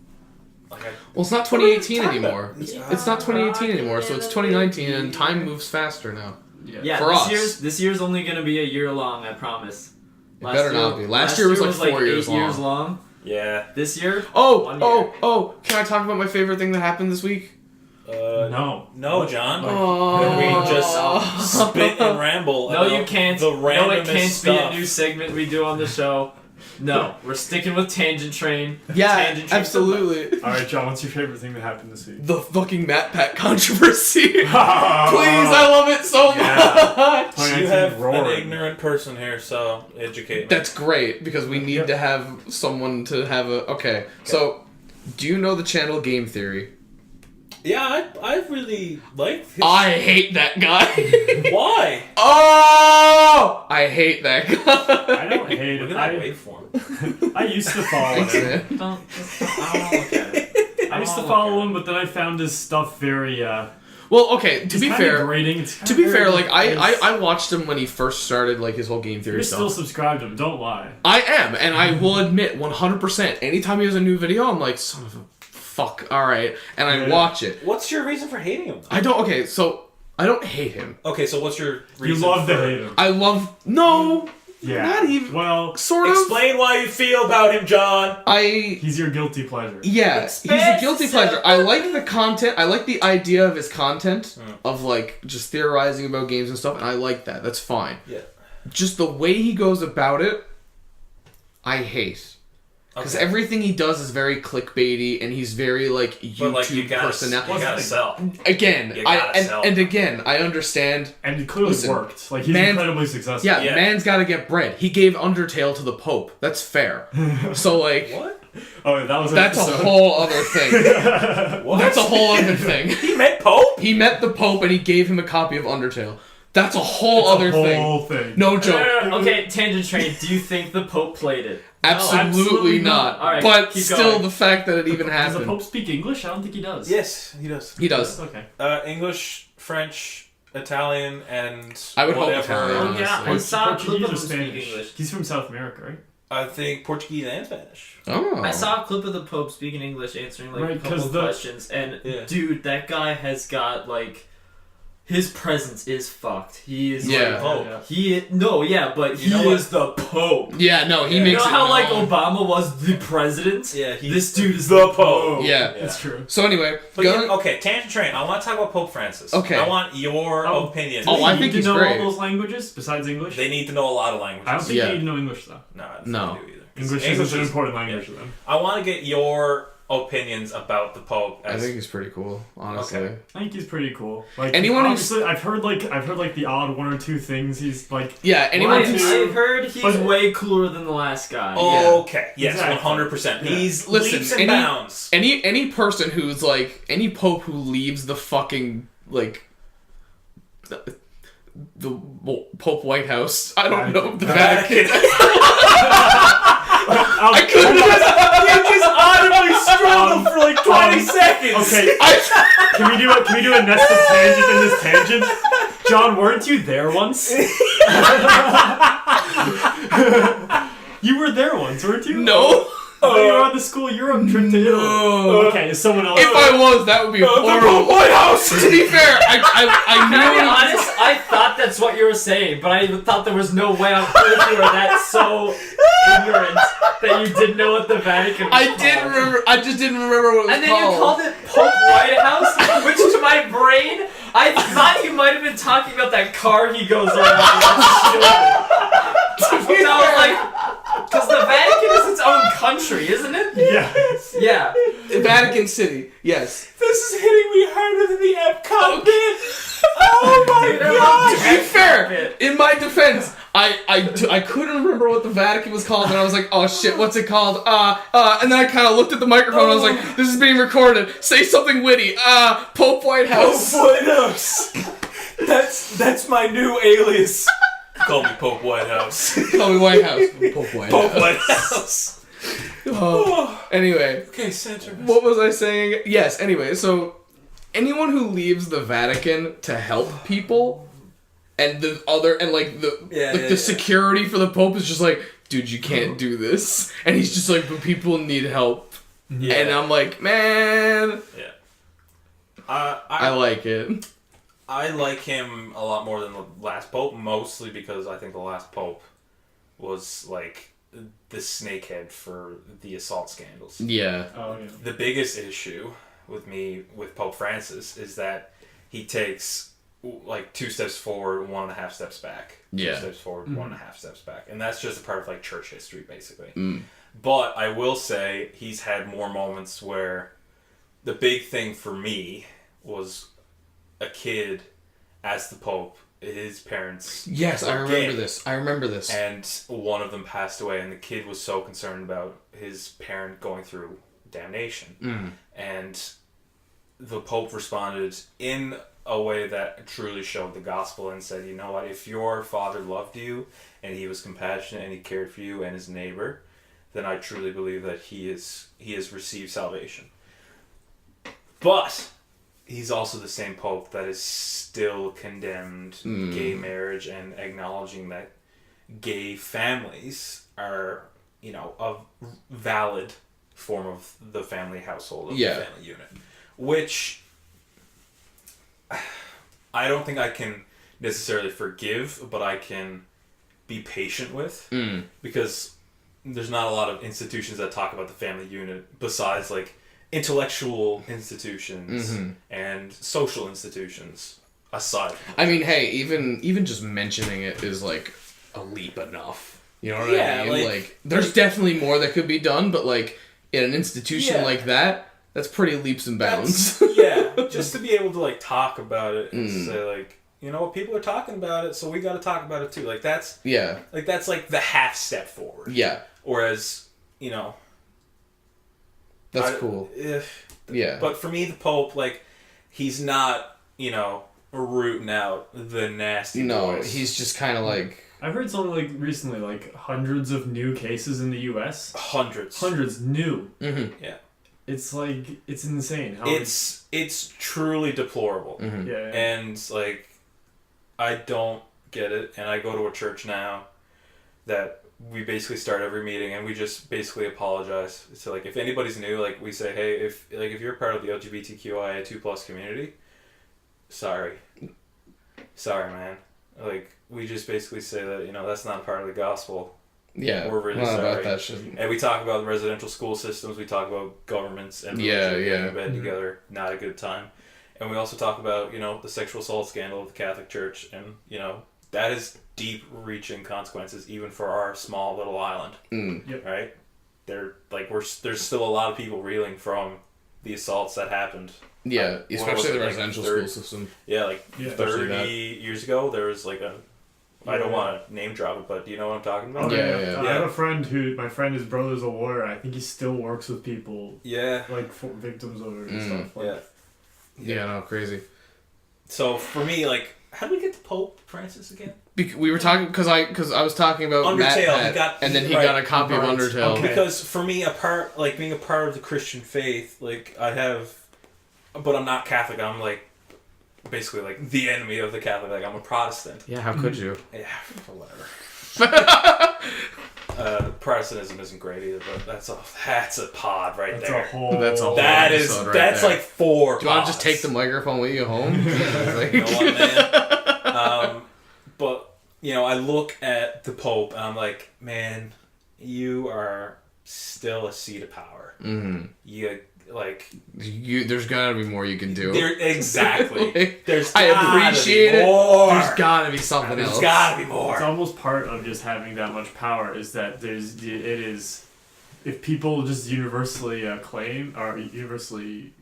like Well, it's not 2018 What are you talking anymore. about? It's not 2018 anymore, so it's 2019, and time moves faster now. Yeah, For us. this year's only gonna be a year long. I promise. It better not be. Last year was like 4 years 8 years long. Yeah. This year, 1 year. Oh! Can I talk about my favorite thing that happened this week? No. No, John. Oh, We just spit and ramble. No, about you can't. The No, it randomest can't stuff. be a new segment we do on the show. No, we're sticking with Tangent Train. yeah, Tangent Train absolutely. All right, John. What's your favorite thing that happened this week? The fucking Matt Pat controversy. Please, Please, I love it so Yeah. much. You have roaring. an ignorant person here, so educate me. That's great because we need to have someone to have a. Okay, so do you know the channel Game Theory? Yeah, I really like his... I hate that guy. Why? Oh, I hate that guy. I don't hate Look it. at that waveform. I used to follow Thanks, him. man. I don't wanna look at it. I used to follow him, but then I found his stuff very. Well, okay. To be fair, grating. It's to be fair, like it's- I watched him when he first started like his whole Game Theory You're stuff. still subscribed to him. Don't lie. I am, and I will admit 100%. Anytime he has a new video, I'm like, son of a fuck. All right, and I Yeah. watch it. What's your reason for hating him? I don't. Okay, so I don't hate him. Okay, so what's your You reason love to for... hate him. I love no, Yeah. not even Well, sort of. Explain why you feel about him, John. he's your guilty pleasure. Yeah, he's a guilty pleasure. I like the content. I like the idea of his content of like just theorizing about games and stuff, and I like that. That's fine. Yeah. Just the way he goes about it, I hate. Because Okay. everything he does is very clickbaity, and he's very like YouTube But like you gotta personality. sell. Again, You I gotta sell. and again, I understand. And it clearly Listen, worked. Like, he's man- incredibly successful. Yeah, Yeah. man's got to get bread. He gave Undertale to the Pope. That's fair. So like, What? Oh, that was an that's a episode. whole other thing. What? That's a whole other thing. He met Pope? He met the Pope and he gave him a copy of Undertale. That's a whole other whole thing. thing. No joke. Okay, Tangent Train. Do you think the Pope played it? Absolutely, absolutely not. not. Alright, but keep still, going. the fact that it even Does the happened. Pope speak English? I don't think he does. Yes, he does. He does. Okay. English, French, Italian, and I would hope whatever. Italian. Oh yeah, I Port- saw a clip Portuguese of or him speak Spanish? English. He's from South America, right? I think Portuguese and Spanish. Oh. I saw a clip of the Pope speaking English, answering like Right, a couple 'cause of the- questions, and Yeah. dude, that guy has got like, his presence is fucked. He is Yeah. like, Pope. but he You know is the Pope. Yeah, no, he You You makes know it how like known. Obama was the president? Yeah, he's This dude is the Pope. Yeah. It's true. So anyway, But going- yeah, okay, Tangent Train. I want to talk about Pope Francis. Okay. I want your Oh. opinion. Oh, Does I he think need he's to know great. all those languages besides English. They need to know a lot of languages. I don't think Yeah. they need to know English though. No, I don't No. think they do either. English English is an is- important language to them. I want to get your opinions about the Pope. I As, think he's pretty cool, honestly. Okay. I think he's pretty cool. Like Anyone who's- obviously, I've heard like the odd one or two things he's like. Yeah, anyone I've, who's I've heard he's But- way cooler than the last guy. Okay. Yes, Exactly. 100%. Yeah. He's Listen, leaps and any- bounds. any person who's like any pope who leaves the fucking like the Pope White House. I don't know the Vatican. I couldn't. You just audibly struggled for like 20 seconds. Okay, can we do a nested tangent in this tangent? John, weren't you there once? You were there once, weren't you? No. Oh, you were on the school Europe trip to Italy. No. Okay, someone else. If I was, that would be horrible. White House. To be fair, I Can I be knew. honest? I thought that's what you were saying, but I thought there was no way on earth you were that so ignorant that you didn't know what the Vatican was I called. did remember. I just didn't remember what it was And then you called. called it Pope White House, which to my brain, I thought you might have been talking about that car he goes on. So I was like, because the Vatican is its own country, isn't it? Yes. Yeah. Vatican City. Yes. This is hitting me harder than the Epcot bit. Oh my Dude, god. To be fair, in my defense, I couldn't remember what the Vatican was called, and I was like, oh shit, what's it called? And then I kind of looked at the microphone, and I was like, this is being recorded. Say something witty. Pope White House. Pope White House. That's my new alias. Call me Pope White House. Call me White House. Pope White Pope House. White House. Anyway, Okay, center. what was I saying? Yes, anyway, so anyone who leaves the Vatican to help people and the other and like the security for the Pope is just like, dude, you can't do this. And he's just like, but people need help. Yeah. And I'm like, man, Yeah. I like it. I like him a lot more than the last pope, mostly because I think the last pope was like the snakehead for the assault scandals. Yeah. Oh yeah. The biggest issue with Pope Francis is that he takes like 2 steps forward, 1.5 steps back. Yeah. 2 steps forward, 1.5 steps back, and that's just a part of like church history, basically. Mm. But I will say he's had more moments where the big thing for me was a kid as the Pope. His parents. Yes, I were remember gay. this. I remember this. And one of them passed away, and the kid was so concerned about his parent going through damnation. Mm. And the Pope responded in a way that truly showed the gospel and said, you know what, if your father loved you and he was compassionate and he cared for you and his neighbor, then I truly believe that he has received salvation. But he's also the same Pope that is still condemned gay marriage and acknowledging that gay families are, you know, a valid form of the family household, of the family unit. Which I don't think I can necessarily forgive, but I can be patient with. Because there's not a lot of institutions that talk about the family unit besides like intellectual institutions and social institutions aside. I mean, hey, even just mentioning it is like a leap enough. You know what I mean? Like there's definitely more that could be done, but like in an institution like that, that's pretty leaps and bounds. Just to be able to like talk about it and say like, you know what, people are talking about it, so we got to talk about it too. Like that's that's like the half step forward. Yeah. Whereas, you know, that's cool. Yeah. But for me, the Pope, like, he's not, you know, rooting out the nasty boys. He's just kind of like... I heard something like recently, like hundreds of new cases in the U.S. Hundreds new. Mm-hmm. Yeah. It's like, it's insane. How it's truly deplorable. Mm-hmm. Yeah. And, like, I don't get it. And I go to a church now that we basically start every meeting and we just basically apologize. So, like, if anybody's new, like, we say, hey, if you're part of the LGBTQIA2+ community, sorry, man. Like, we just basically say that, you know, that's not part of the gospel. Yeah, we're really sorry about that shit. And we talk about residential school systems. We talk about governments and getting in bed together. Not a good time. And we also talk about, you know, the sexual assault scandal of the Catholic Church, and you know that is deep-reaching consequences even for our small little island. Yep. Right? There's still a lot of people reeling from the assaults that happened. Yeah, especially the residential school system. Yeah, 30 years ago, there was like a... I don't want to name drop it, but do you know what I'm talking about? Yeah. I have a friend my friend, his brother's a lawyer. I think he still works with people. Yeah. Like victims of it and stuff. Like, yeah, no, crazy. So for me, like, how did we get to Pope Francis again? We were talking because I was talking about Undertale, Matt, and then he got a copy of Undertale. Okay. Because for me, being a part of the Christian faith, like but I'm not Catholic. I'm like basically like the enemy of the Catholic. Like I'm a Protestant. Yeah, how could you? Yeah, whatever. Protestantism isn't great either, but that's a pod right that's there. a whole. That's a whole. That's like 4. Do you want to just take the microphone with you home? You know what, man? But you know, I look at the Pope and I'm like, man, you are still a seat of power. Mm-hmm. There's gotta be more you can do. Exactly. I appreciate it. More. There's gotta be something else. There's gotta be more. It's almost part of just having that much power is that if people just universally claim or universally,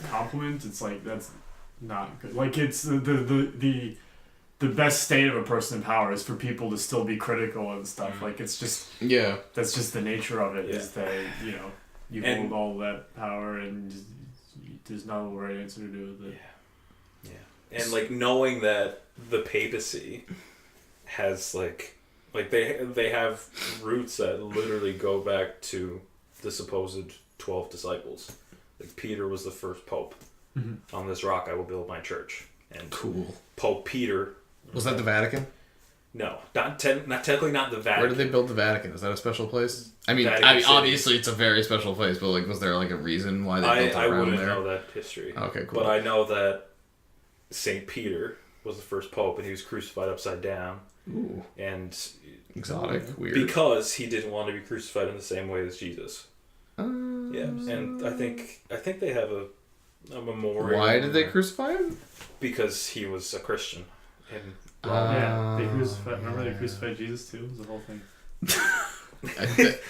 compliment, it's like that's not good. Like it's the best state of a person in power is for people to still be critical and stuff. Like it's just that's just the nature of it. Is that you hold all that power and there's no right answer to do with it. And like knowing that the papacy has like they have roots that literally go back to the supposed 12 disciples. Like Peter was the first pope. On this rock I will build my church. And cool. Pope Peter. Was that the Vatican? No, not technically not the Vatican. Where did they build the Vatican? Is that a special place? I mean, Vatican City. obviously it's a very special place, but like, was there like a reason why they built it I around wouldn't there? know that history. Okay, cool. But I know that Saint Peter was the first pope, and he was crucified upside down. Ooh, And exotic, weird. because he didn't want to be crucified in the same way as Jesus. Yeah, Mm. and I think they have a memorial. Why did they crucify him? Because he was a Christian. And Yeah, they crucified. Remember they crucified Jesus too? It was the whole thing.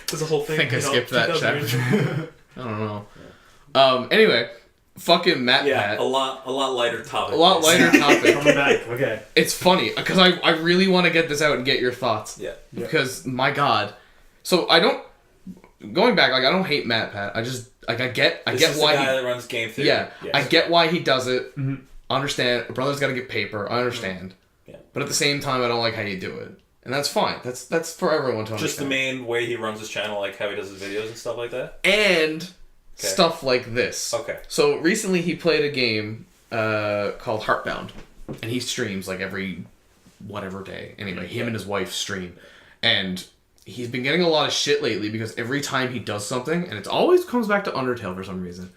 there's a whole thing. think I skipped that 2000 chapter. I don't know. Anyway, fucking Matt Yeah, Pat. a lot lighter topic. A lot lighter topic. Coming back. Okay. It's funny because I really want to get this out and get your thoughts. Yeah. Because my God, so I don't. Going back, like I don't hate Matt Pat. I just like I get This is why the guy he. that runs Game Theory. Yeah, Yes. I get why he does it. Mhm. Understand, a brother's got to get paper. I understand. Yeah. But at the same time, I don't like how you do it, and that's fine. That's for everyone to understand. Just the main way he runs his channel, like how he does his videos and stuff like that. And stuff like this. Okay. So recently he played a game called Heartbound, and he streams like every whatever day. Anyway, him and his wife stream, and he's been getting a lot of shit lately because every time he does something, and it always comes back to Undertale for some reason.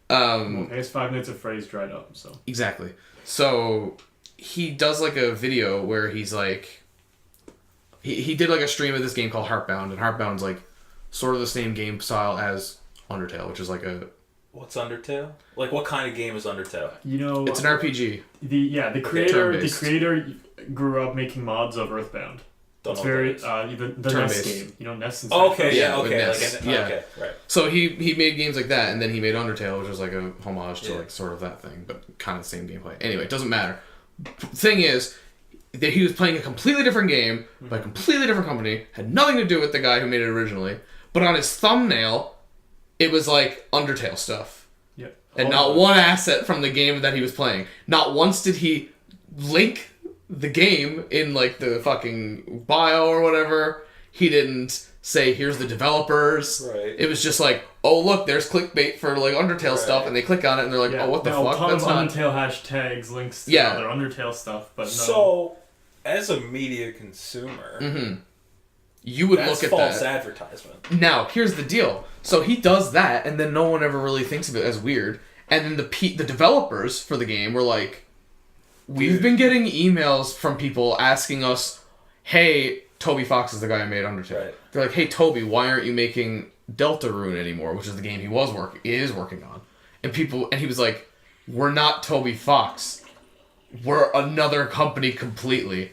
I guess 5 minutes of phrase dried up. So Exactly. So he does like a video where he's like, he did like a stream of this game called Heartbound, and Heartbound's like sort of the same game style as Undertale, which is like a What's Undertale? Like, what kind of game is Undertale? you know, it's an RPG. the creator turn-based. grew up making mods of Earthbound. Don't It's know what very that is. the Turn-based. NES game. You know NES and Oh, stuff. okay, Yeah, yeah, with okay. NES. Like, Yeah. Okay, right. So he made games like that, and then he made Undertale, which was like a homage to Yeah. like sort of that thing, but kind of the same gameplay. Anyway, it doesn't matter. Thing is, that he was playing a completely different game by a completely different company, had nothing to do with the guy who made it originally, but on his thumbnail, it was like Undertale stuff. Yeah. And not one asset from the game that he was playing. Not once did he link the game in like the fucking bio or whatever. He didn't say, here's the developers. Right. It was just like, oh look, there's clickbait for like Undertale Right. stuff, and they click on it and they're like, Yeah, oh what the no, fuck? ton That's of not. Undertale hashtags, links to Yeah. other Undertale stuff, but no. So, as a media consumer, Mm-hmm. You would that's look at false that. advertisement. Now, here's the deal. So he does that, and then no one ever really thinks of it as weird. And then the developers for the game were like, we've been getting emails from people asking us, hey, Toby Fox is the guy who made Undertale. Right. They're like, hey, Toby, why aren't you making Deltarune anymore, which is the game he is working on. And he was like, we're not Toby Fox. We're another company completely.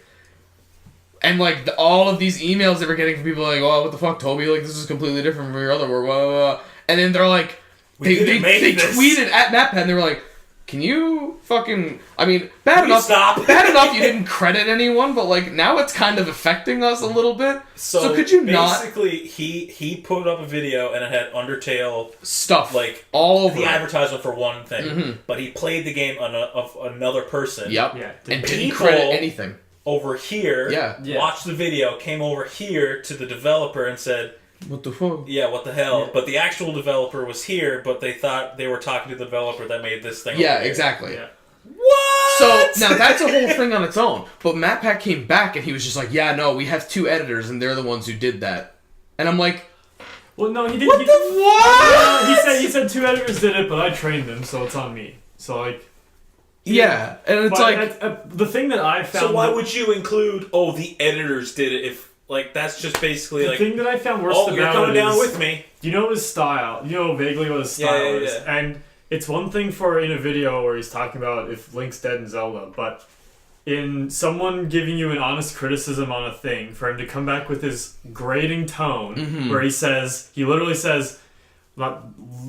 And like all of these emails they were getting from people like, oh, what the fuck, Toby? Like this is completely different from your other work. Blah, blah, blah. And then they're like, they tweeted at MatPat and they were like, can you fucking? I mean, bad enough. Stop. Bad enough you didn't credit anyone, but like now it's kind of affecting us a little bit. So could you not basically, he put up a video and it had Undertale stuff like all over the it. advertisement for one thing, Mhm. but he played the game of another person. Yep. Yeah, And didn't people- credit anything. Over here, Yeah. watched the video, came over here to the developer and said, What the fuck? yeah, what the hell? Yeah. But the actual developer was here, but they thought they were talking to the developer that made this thing. Yeah, over here. exactly. Yeah. What? So now that's a whole thing on its own. But MatPat came back and he was just like, "Yeah, no, we have 2 editors and they're the ones who did that." And I'm like, Well, no, he didn't. "What he, the what?" He said 2 editors did it, but I trained them, so it's on me. So like, Yeah, and it's but like, the thing that I found. So why would you include? Oh, the editors did it. If like that's just basically the like, thing that I found worse oh, about you're coming it down is, with me. you know his style. You know vaguely what his style Yeah, is, yeah. and it's one thing for in a video where he's talking about if Link's dead in Zelda, but in someone giving you an honest criticism on a thing, for him to come back with his grating tone, Mhm. where he literally says, not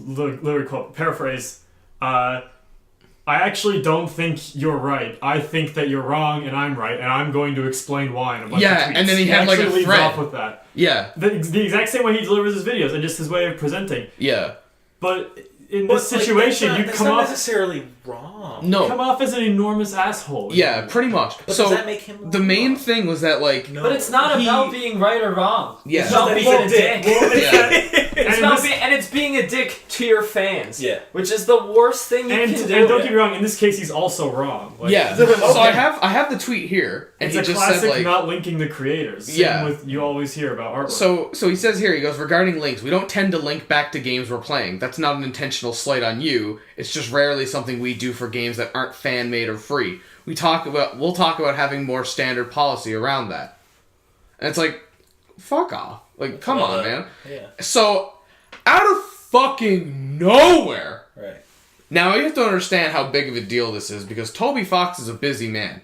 literally quote, paraphrase, I actually don't think you're right. I think that you're wrong and I'm right, and I'm going to explain why in a bunch Yeah, of tweets. and then he had, like, a actually leads thread. off with that. yeah, The exact same way he delivers his videos, and just his way of presenting. yeah, But in But, this situation, like, you that's come not off. necessarily wrong. No. Come off as an enormous asshole. Yeah, pretty much. But So does that make him the main wrong? thing was that like No. But it's not He- about being right or wrong. Yeah. It's about Just being that a he's a dick. dick. Well, it's Yeah. that- It's and about this- being, and it's being a dick to your fans. Yeah. Which is the worst thing you and can do. and don't get me wrong. In this case, he's also wrong. Like, yeah. Okay. So I have the tweet here, and It's he a just classic said like. not linking the creators. Same Yeah. with you always hear about artwork. So he says here, he goes, regarding links, we don't tend to link back to games we're playing. That's not an intentional slight on you. It's just rarely something we do for games that aren't fan-made or free. We'll talk about having more standard policy around that. And it's like, fuck off. Like, come on, man. Yeah. So, out of fucking nowhere. Right. Now, you have to understand how big of a deal this is, because Toby Fox is a busy man.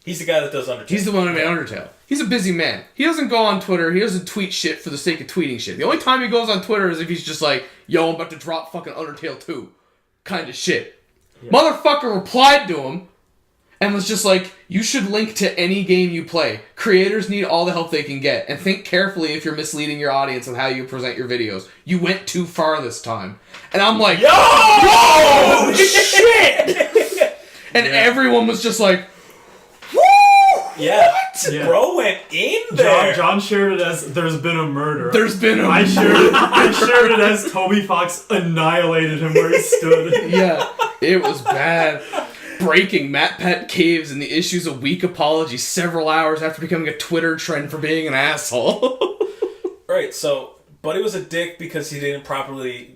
He's the guy that does Undertale. He's the one who made Undertale. He's a busy man. He doesn't go on Twitter. He doesn't tweet shit for the sake of tweeting shit. The only time he goes on Twitter is if he's just like, yo, I'm about to drop fucking Undertale 2. Kind of shit. Yeah. Motherfucker replied to him and was just like, you should link to any game you play. Creators need all the help they can get. And think carefully if you're misleading your audience with how you present your videos. You went too far this time. And I'm like, yo shit! And Yeah. everyone was just like, Yeah. Yeah. Bro went in there. John shared it as there's been a murder. there's been a... I shared it as Toby Fox annihilated him where he stood. Yeah, it was bad. Breaking Matt Pet caves and the issues a weak apology several hours after becoming a Twitter trend for being an asshole. Right, so Buddy was a dick because he didn't properly,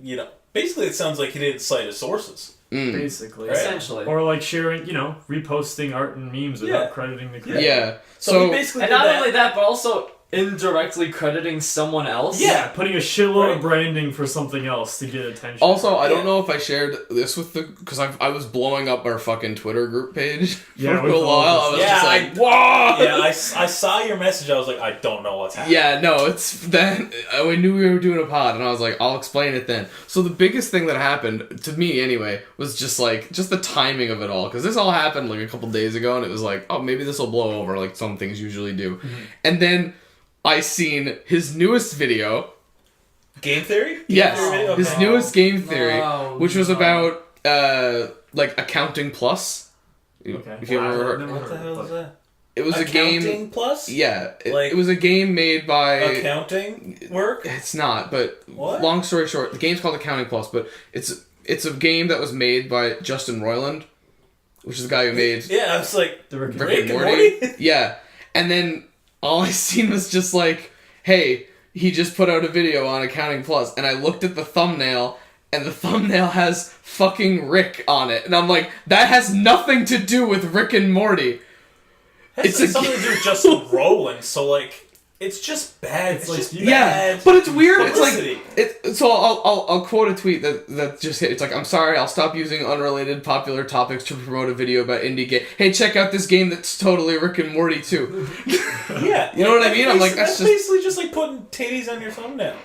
basically it sounds like he didn't cite his sources. Basically. Right. Essentially. Or like sharing, reposting art and memes without Yeah. crediting the creator. Yeah. So, So he basically And did not that. only that, but also indirectly crediting someone else. Yeah, putting a shitload Right. of branding for something else to get attention. also, I don't Yeah. know if I shared this with because I was blowing up our fucking Twitter group page Yeah, for with a all while. I this- was Yeah, just like, whoa. Yeah, I saw your message. I was like, I don't know what's happening. Yeah, no, it's then I knew we were doing a pod, and I was like, I'll explain it then. So the biggest thing that happened to me, anyway, was just the timing of it all, because this all happened like a couple days ago, and it was like, oh, maybe this will blow over, like some things usually do. And then I seen his newest video. Game Theory? Yes, Game Theory? his Okay. newest game theory, No, which was no. about like Accounting Plus. Okay. If you Wow, ever I've heard, never What the heard hell of is it. that? it was a Accounting game. Plus? Yeah, Like- it was a game made by. Accounting work? It's not, but What? long story short, the game's called Accounting Plus, but it's a game that was made by Justin Roiland, which is the guy who made Yeah, I was like, The Rick and Rick and Morty? Morty. Yeah, and then all I seen was just like, hey, he just put out a video on Accounting Plus, and I looked at the thumbnail, and the thumbnail has fucking Rick on it, and I'm like, that has nothing to do with Rick and Morty. It's It's a- something to do with Justin Roiland, so like, it's just bad. It's like just you- Yeah, bad. but it's weird. It's like publicity. so. I'll quote a tweet that just hit. It's like, I'm sorry, I'll stop using unrelated popular topics to promote a video about indie game. Hey, check out this game that's totally Rick and Morty too. Yeah, You know what I mean? I'm like, that's just- basically just like putting titties on your thumbnail.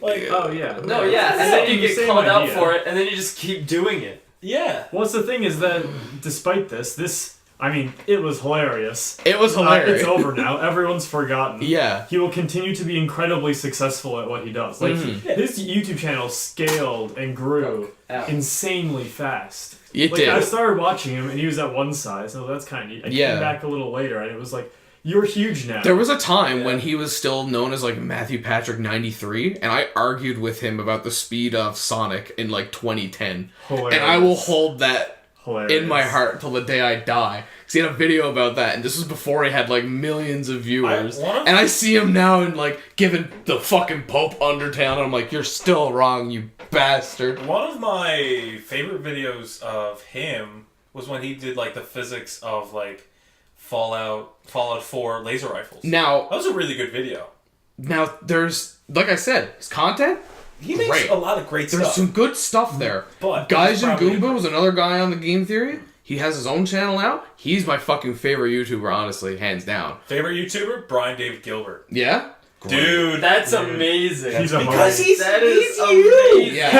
Like, Oh, yeah. No, yeah, and then you get Same called out idea. for it, and then you just keep doing it. yeah. What's the thing is that despite this, I mean, it was hilarious. It was hilarious. It's over now. Everyone's forgotten. Yeah. He will continue to be incredibly successful at what he does. Like, Mhm. his YouTube channel scaled and grew Ow. insanely fast. It Like, did. I started watching him, and he was at one size, so that's kind of neat. I Yeah. came back a little later, and it was like, you're huge now. There was a time Yeah. when he was still known as like Matthew Patrick 93, and I argued with him about the speed of Sonic in like 2010, Hilarious. and I will hold that Hilarious. in my heart till the day I die. 'Cause he had a video about that, and this was before he had like millions of viewers. And I see him now and like giving the fucking Pope Undertale, and I'm like, you're still wrong, you bastard. One of my favorite videos of him was when he did like the physics of like Fallout 4 laser rifles. Now, That was a really good video. there's like I said, his content. He makes Great. a lot of great There's stuff. some good stuff there. But Guys he's and probably- Goomba was another guy on the Game Theory. He has his own channel now. He's my fucking favorite YouTuber, honestly, hands down. Favorite YouTuber? Brian David Gilbert. Yeah? Dude. That's Dude. amazing. He's a Because hard- he's That is you. amazing. Yeah.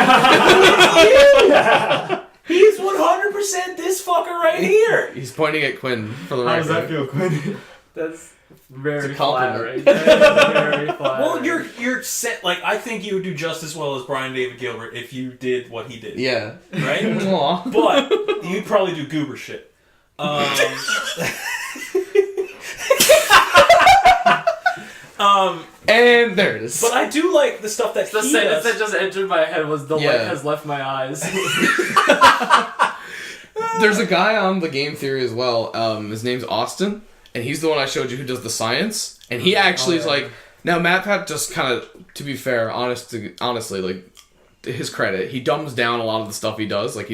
He's 100% this fucker right here. He's pointing at Quinn for the How record. does that feel, Quinn? That's very It's a compliment. flattering. That is very flattering. Well, you're set. Like, I think you would do just as well as Brian David Gilbert if you did what he did. Yeah. Right? Aw. But you'd probably do goober shit. And there it is. But I do like the stuff that The he sentence does. that just entered my head was the Yeah. light has left my eyes. There's a guy on the Game Theory as well. His name's Austin, and he's the one I showed you who does the science. And he actually is like, now MatPat just kind of, to be fair, honestly, like, to his credit, he dumbs down a lot of the stuff he does. Like,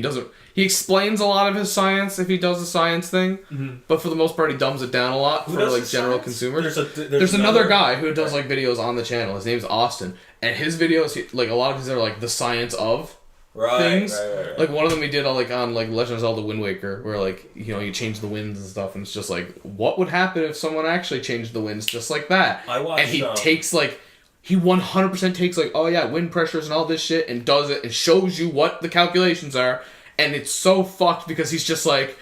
he explains a lot of his science if he does a science thing, but for the most part, he dumbs it down a lot Who for does like the general science? consumers. There's another guy who does like videos on the channel. His name's Austin, and his videos, like a lot of his are like the science of things. Right. Like one of them he did on Legend of Zelda Wind Waker, where like you change the winds and stuff, and it's just like what would happen if someone actually changed the winds just like that? I watched. And he takes like. He 100% takes like, oh yeah, wind pressures and all this shit and does it and shows you what the calculations are. And it's so fucked because he's just like,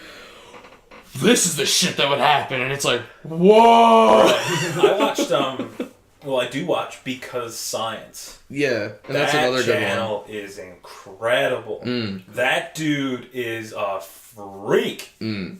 this is the shit that would happen. And it's like, whoa! I watched, well, I do watch Because Science. Yeah, and that's another good one. That channel is incredible. That dude is a freak.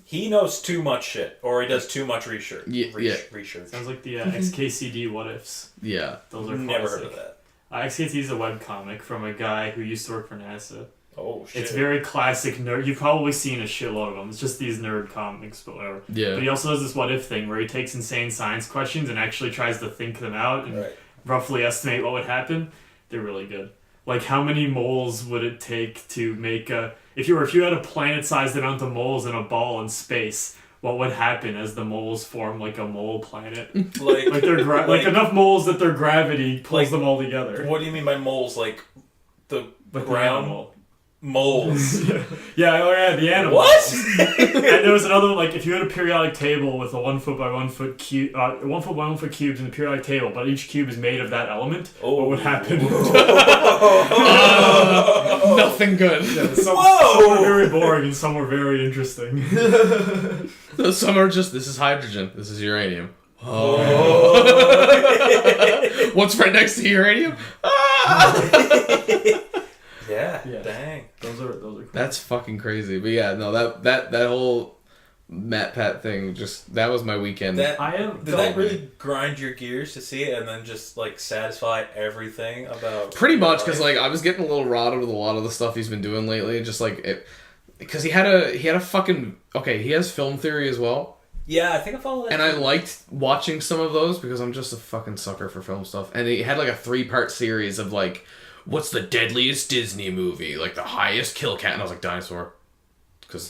He knows too much shit, or he does too much research. Research. Sounds like the XKCD What Ifs. Yeah. Those are Never classic. heard of that. XKCD is a webcomic from a guy who used to work for NASA. Oh shit. It's very classic nerd. You've probably seen a shitload of them. It's just these nerd comics, but whatever. Yeah. But he also does this what if thing where he takes insane science questions and actually tries to think them out and Right. roughly estimate what would happen. They're really good. Like how many moles would it take to make a if you had a planet-sized amount of moles in a ball in space? What would happen as the moles form like a mole planet? Like they're like enough moles that their gravity pulls them all together. What do you mean by moles? Like the Like the ground animal. moles. Yeah, the animal. What? And there was another like if you had a periodic table with a 1 foot by 1 foot cube, 1 foot by 1 foot cubes in the periodic table, but each cube is made of that element. What would happen? Nothing good. Some were very boring and some were very interesting. Some are just, this is hydrogen, this is uranium. What's right next to uranium? Yeah. Yeah. Dang. Those are cool. That's fucking crazy. But yeah, no, that whole MatPat thing, just, that was my weekend. Did felt that really grind your gears to see it and then just like satisfy everything about Pretty your much, because life? like I was getting a little rotted with a lot of the stuff he's been doing lately. Just like it, because he had a fucking he has film theory as well, Yeah, I think I follow that. and I liked watching some of those because I'm just a fucking sucker for film stuff. And he had like a 3-part series of like, what's the deadliest Disney movie, like the highest kill count, and I was like dinosaur, because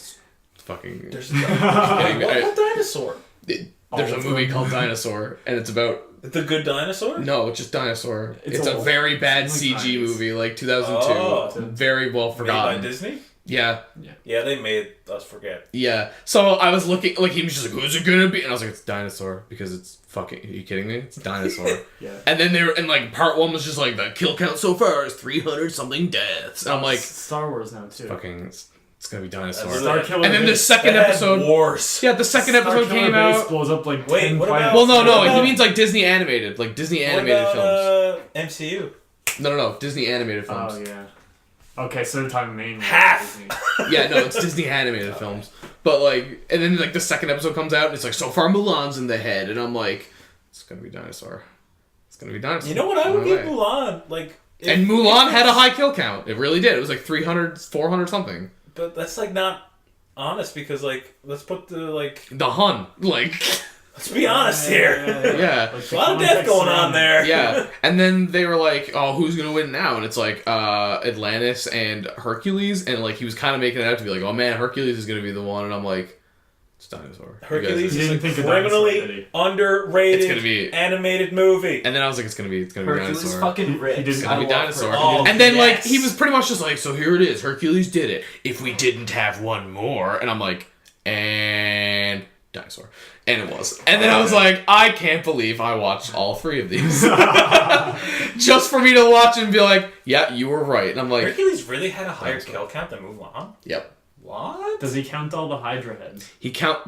it's fucking. There's What dinosaur? There's a movie called Dinosaur, and it's about. The Good Dinosaur? No, it's just Dinosaur. It's a old. very bad It's CG like 90s. movie, like 2002. Oh. Very well Made forgotten. by Disney? Yeah, Yeah, they made us forget. yeah. So I was looking, like, he was just like, who's it gonna be? And I was like, it's Dinosaur, because it's fucking, are you kidding me? It's Dinosaur. Yeah. And then like, part 1 was just like, the kill count so far is 300 something deaths. And I'm like, Star Wars now too. fucking, it's gonna be Dinosaur. That's Star Killer And then the Base- second Bad episode, Wars. yeah, the second Star episode Killer came Base out. blows up like Wait, 10 what planets. about- Well, no, What he about- means like Disney animated, animated films. MCU. No, Disney animated films. Oh yeah. Okay, so they're talking mainly Half. Disney. Yeah, no, it's Disney animated films. But like, and then like the second episode comes out, and it's like, so far Mulan's in the head, and I'm like, it's gonna be Dinosaur. It's gonna be Dinosaur. You know what I would No give way. Mulan? Like, And Mulan had a high kill count. It really did. It was like 300, 400 something. But that's like not honest because like let's put the like The Hun, like, let's be honest here. yeah. Like, A lot of death going on there. Yeah, and then they were like, "Oh, who's gonna win now?" And it's like Atlantis and Hercules, and like he was kind of making it out to be like, "Oh man, Hercules is gonna be the one," and I'm like, "It's Dinosaur." You guys- Hercules He is a didn't think of Dinosaur, did criminally he? underrated It's gonna be- animated movie. And then I was like, "It's gonna be Hercules Dinosaur." fucking ripped. He didn't- It's gonna be I love Dinosaur. Hercules. And then like yes. he was pretty much just like, "So here it is. Hercules did it. If we didn't have one more," and I'm like, "And Dinosaur." And it was. And then I was like, I can't believe I watched all 3 of these. Just for me to watch and be like, yeah, you were right. And I'm like, Hercules really had a higher Dinosaur. kill count than Mulan. yep. What? Does he count all the Hydra heads? He counts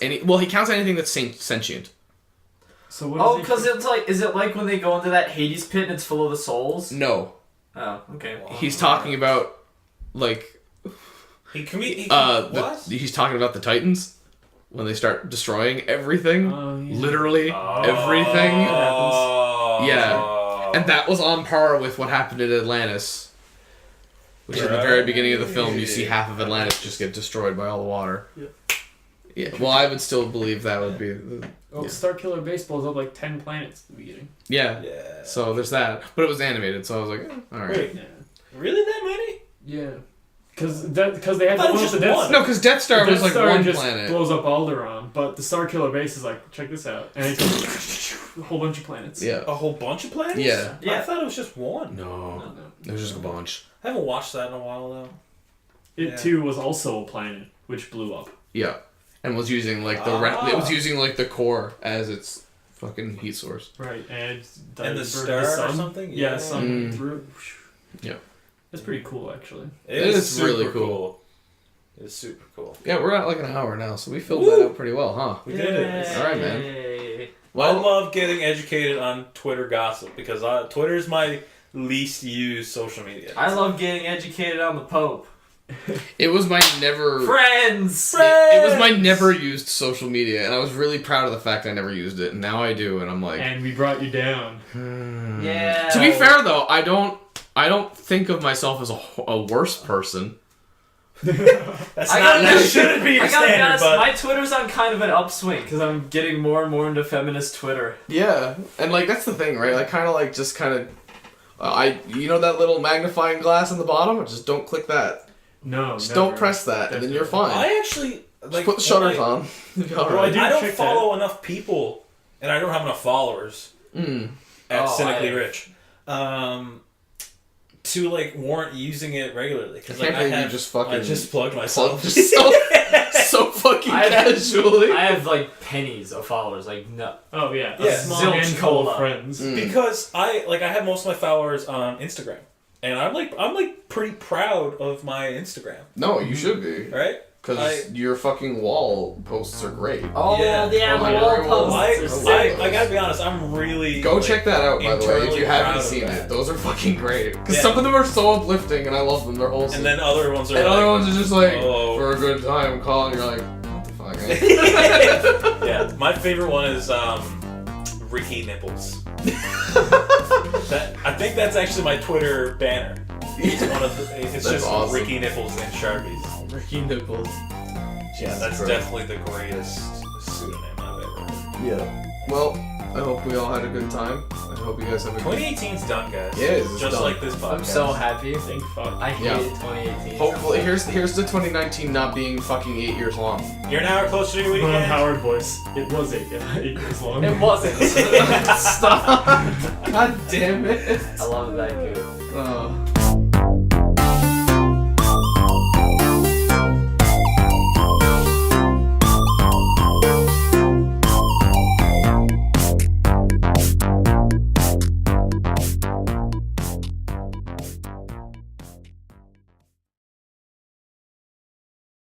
anything that's sentient. So what Oh, does because it's like, is it like when they go into that Hades pit and it's full of the souls? No. Oh, okay. He's talking about, like, What? he's talking about the Titans when they start destroying everything. Literally everything. Oh. Yeah. And that was on par with what happened at Atlantis. Which is at the very beginning of the film, you see half of Atlantis just get destroyed by all the water. Yeah. Yeah. Well, I would still believe that would be. Oh, Starkiller Baseball is up like 10 planets at the beginning. Yeah. Yeah. So there's that, but it was animated, so I was like, all right. Wait, Yeah. really that many? Yeah. Because they had I thought to it was blow up the just Death one. Star. No, because Death Star The was Death like Star one just planet. blows up Alderaan, but the Starkiller base is like, check this out, and it's a whole bunch of planets. Yeah. A whole bunch of planets? Yeah. Yeah. I thought it was just one. No. No. There's just a bunch. I haven't watched that in a while though. It Yeah. too was also a planet which blew up. Yeah. And was using like it was using like the core as its fucking heat source. Right, and And the burned star or sun. something? Yeah, Yeah. sun Mm. through. Yeah. That's pretty cool, actually. It is super really cool. It's super cool. Yeah, we're at like an hour now, so we filled Woo! that out pretty well, huh? We did it. All right, man. Yay. I love getting educated on Twitter gossip because Twitter is my least used social media. I love getting educated on the Pope. It was my never. Friends! It was my never used social media, and I was really proud of the fact I never used it, and now I do, and I'm like. And we brought you down. Yeah. To be fair, though, I don't think of myself as a worse person. That's I not gotta- that shouldn't be your I gotta be standard, honest, but my Twitter's on kind of an upswing because I'm getting more and more into feminist Twitter. Yeah, and like that's the thing, right? Like kind of like just kind of. You know that little magnifying glass in the bottom? Just don't click that. No, Just never. don't press that, and then you're fine. I actually Just like put the shutters when on. You'll be all Well, I right. do I don't check follow enough people, and I don't have enough followers Mm. at Oh, Cynically I- Rich to like warrant using it regularly. Because I like can't I believe you have, just fucking I just plugged Plug myself. just so fucking I- casually. I have like pennies of followers, like no. Oh yeah, Yeah. a small Zilch handful of cola. friends. Mm. Because I have most of my followers on Instagram, and I'm like pretty proud of my Instagram, No, you should be. right? Because your fucking wall posts are great. Oh Yeah. yeah, Oh, my yeah, wall very well. posts are I sick. gotta be honest, I'm really Go like, check that out, by the way, if internally you proud haven't of seen that. it. Those are fucking great. Because Yeah. some of them are so uplifting, and I love them. They're wholesome. And then other ones are And like, other ones are just like, oh. for a good time, call, and you're like, what the fuck, eh? Yeah, my favorite one is Ricky Nipples. I think that's actually my Twitter banner. It's one of the, it's That's just awesome. Ricky Nipples and Sharpies. Ricky Nipples. Yeah, that's Christ. definitely the greatest pseudonym I've ever heard. Yeah. Well, I hope we all had a good time. I hope you guys have a good 2018's done, guys. Yeah, it's just done. like this podcast. I'm so happy. Thank fuck. I hated Yeah. 2018. Hopefully, here's the 2019 not being fucking 8 years long. You're an hour closer to your Ron weekend. Howard voice. It was 8 years long. It wasn't. Stop! God damn it! I love that dude. Oh.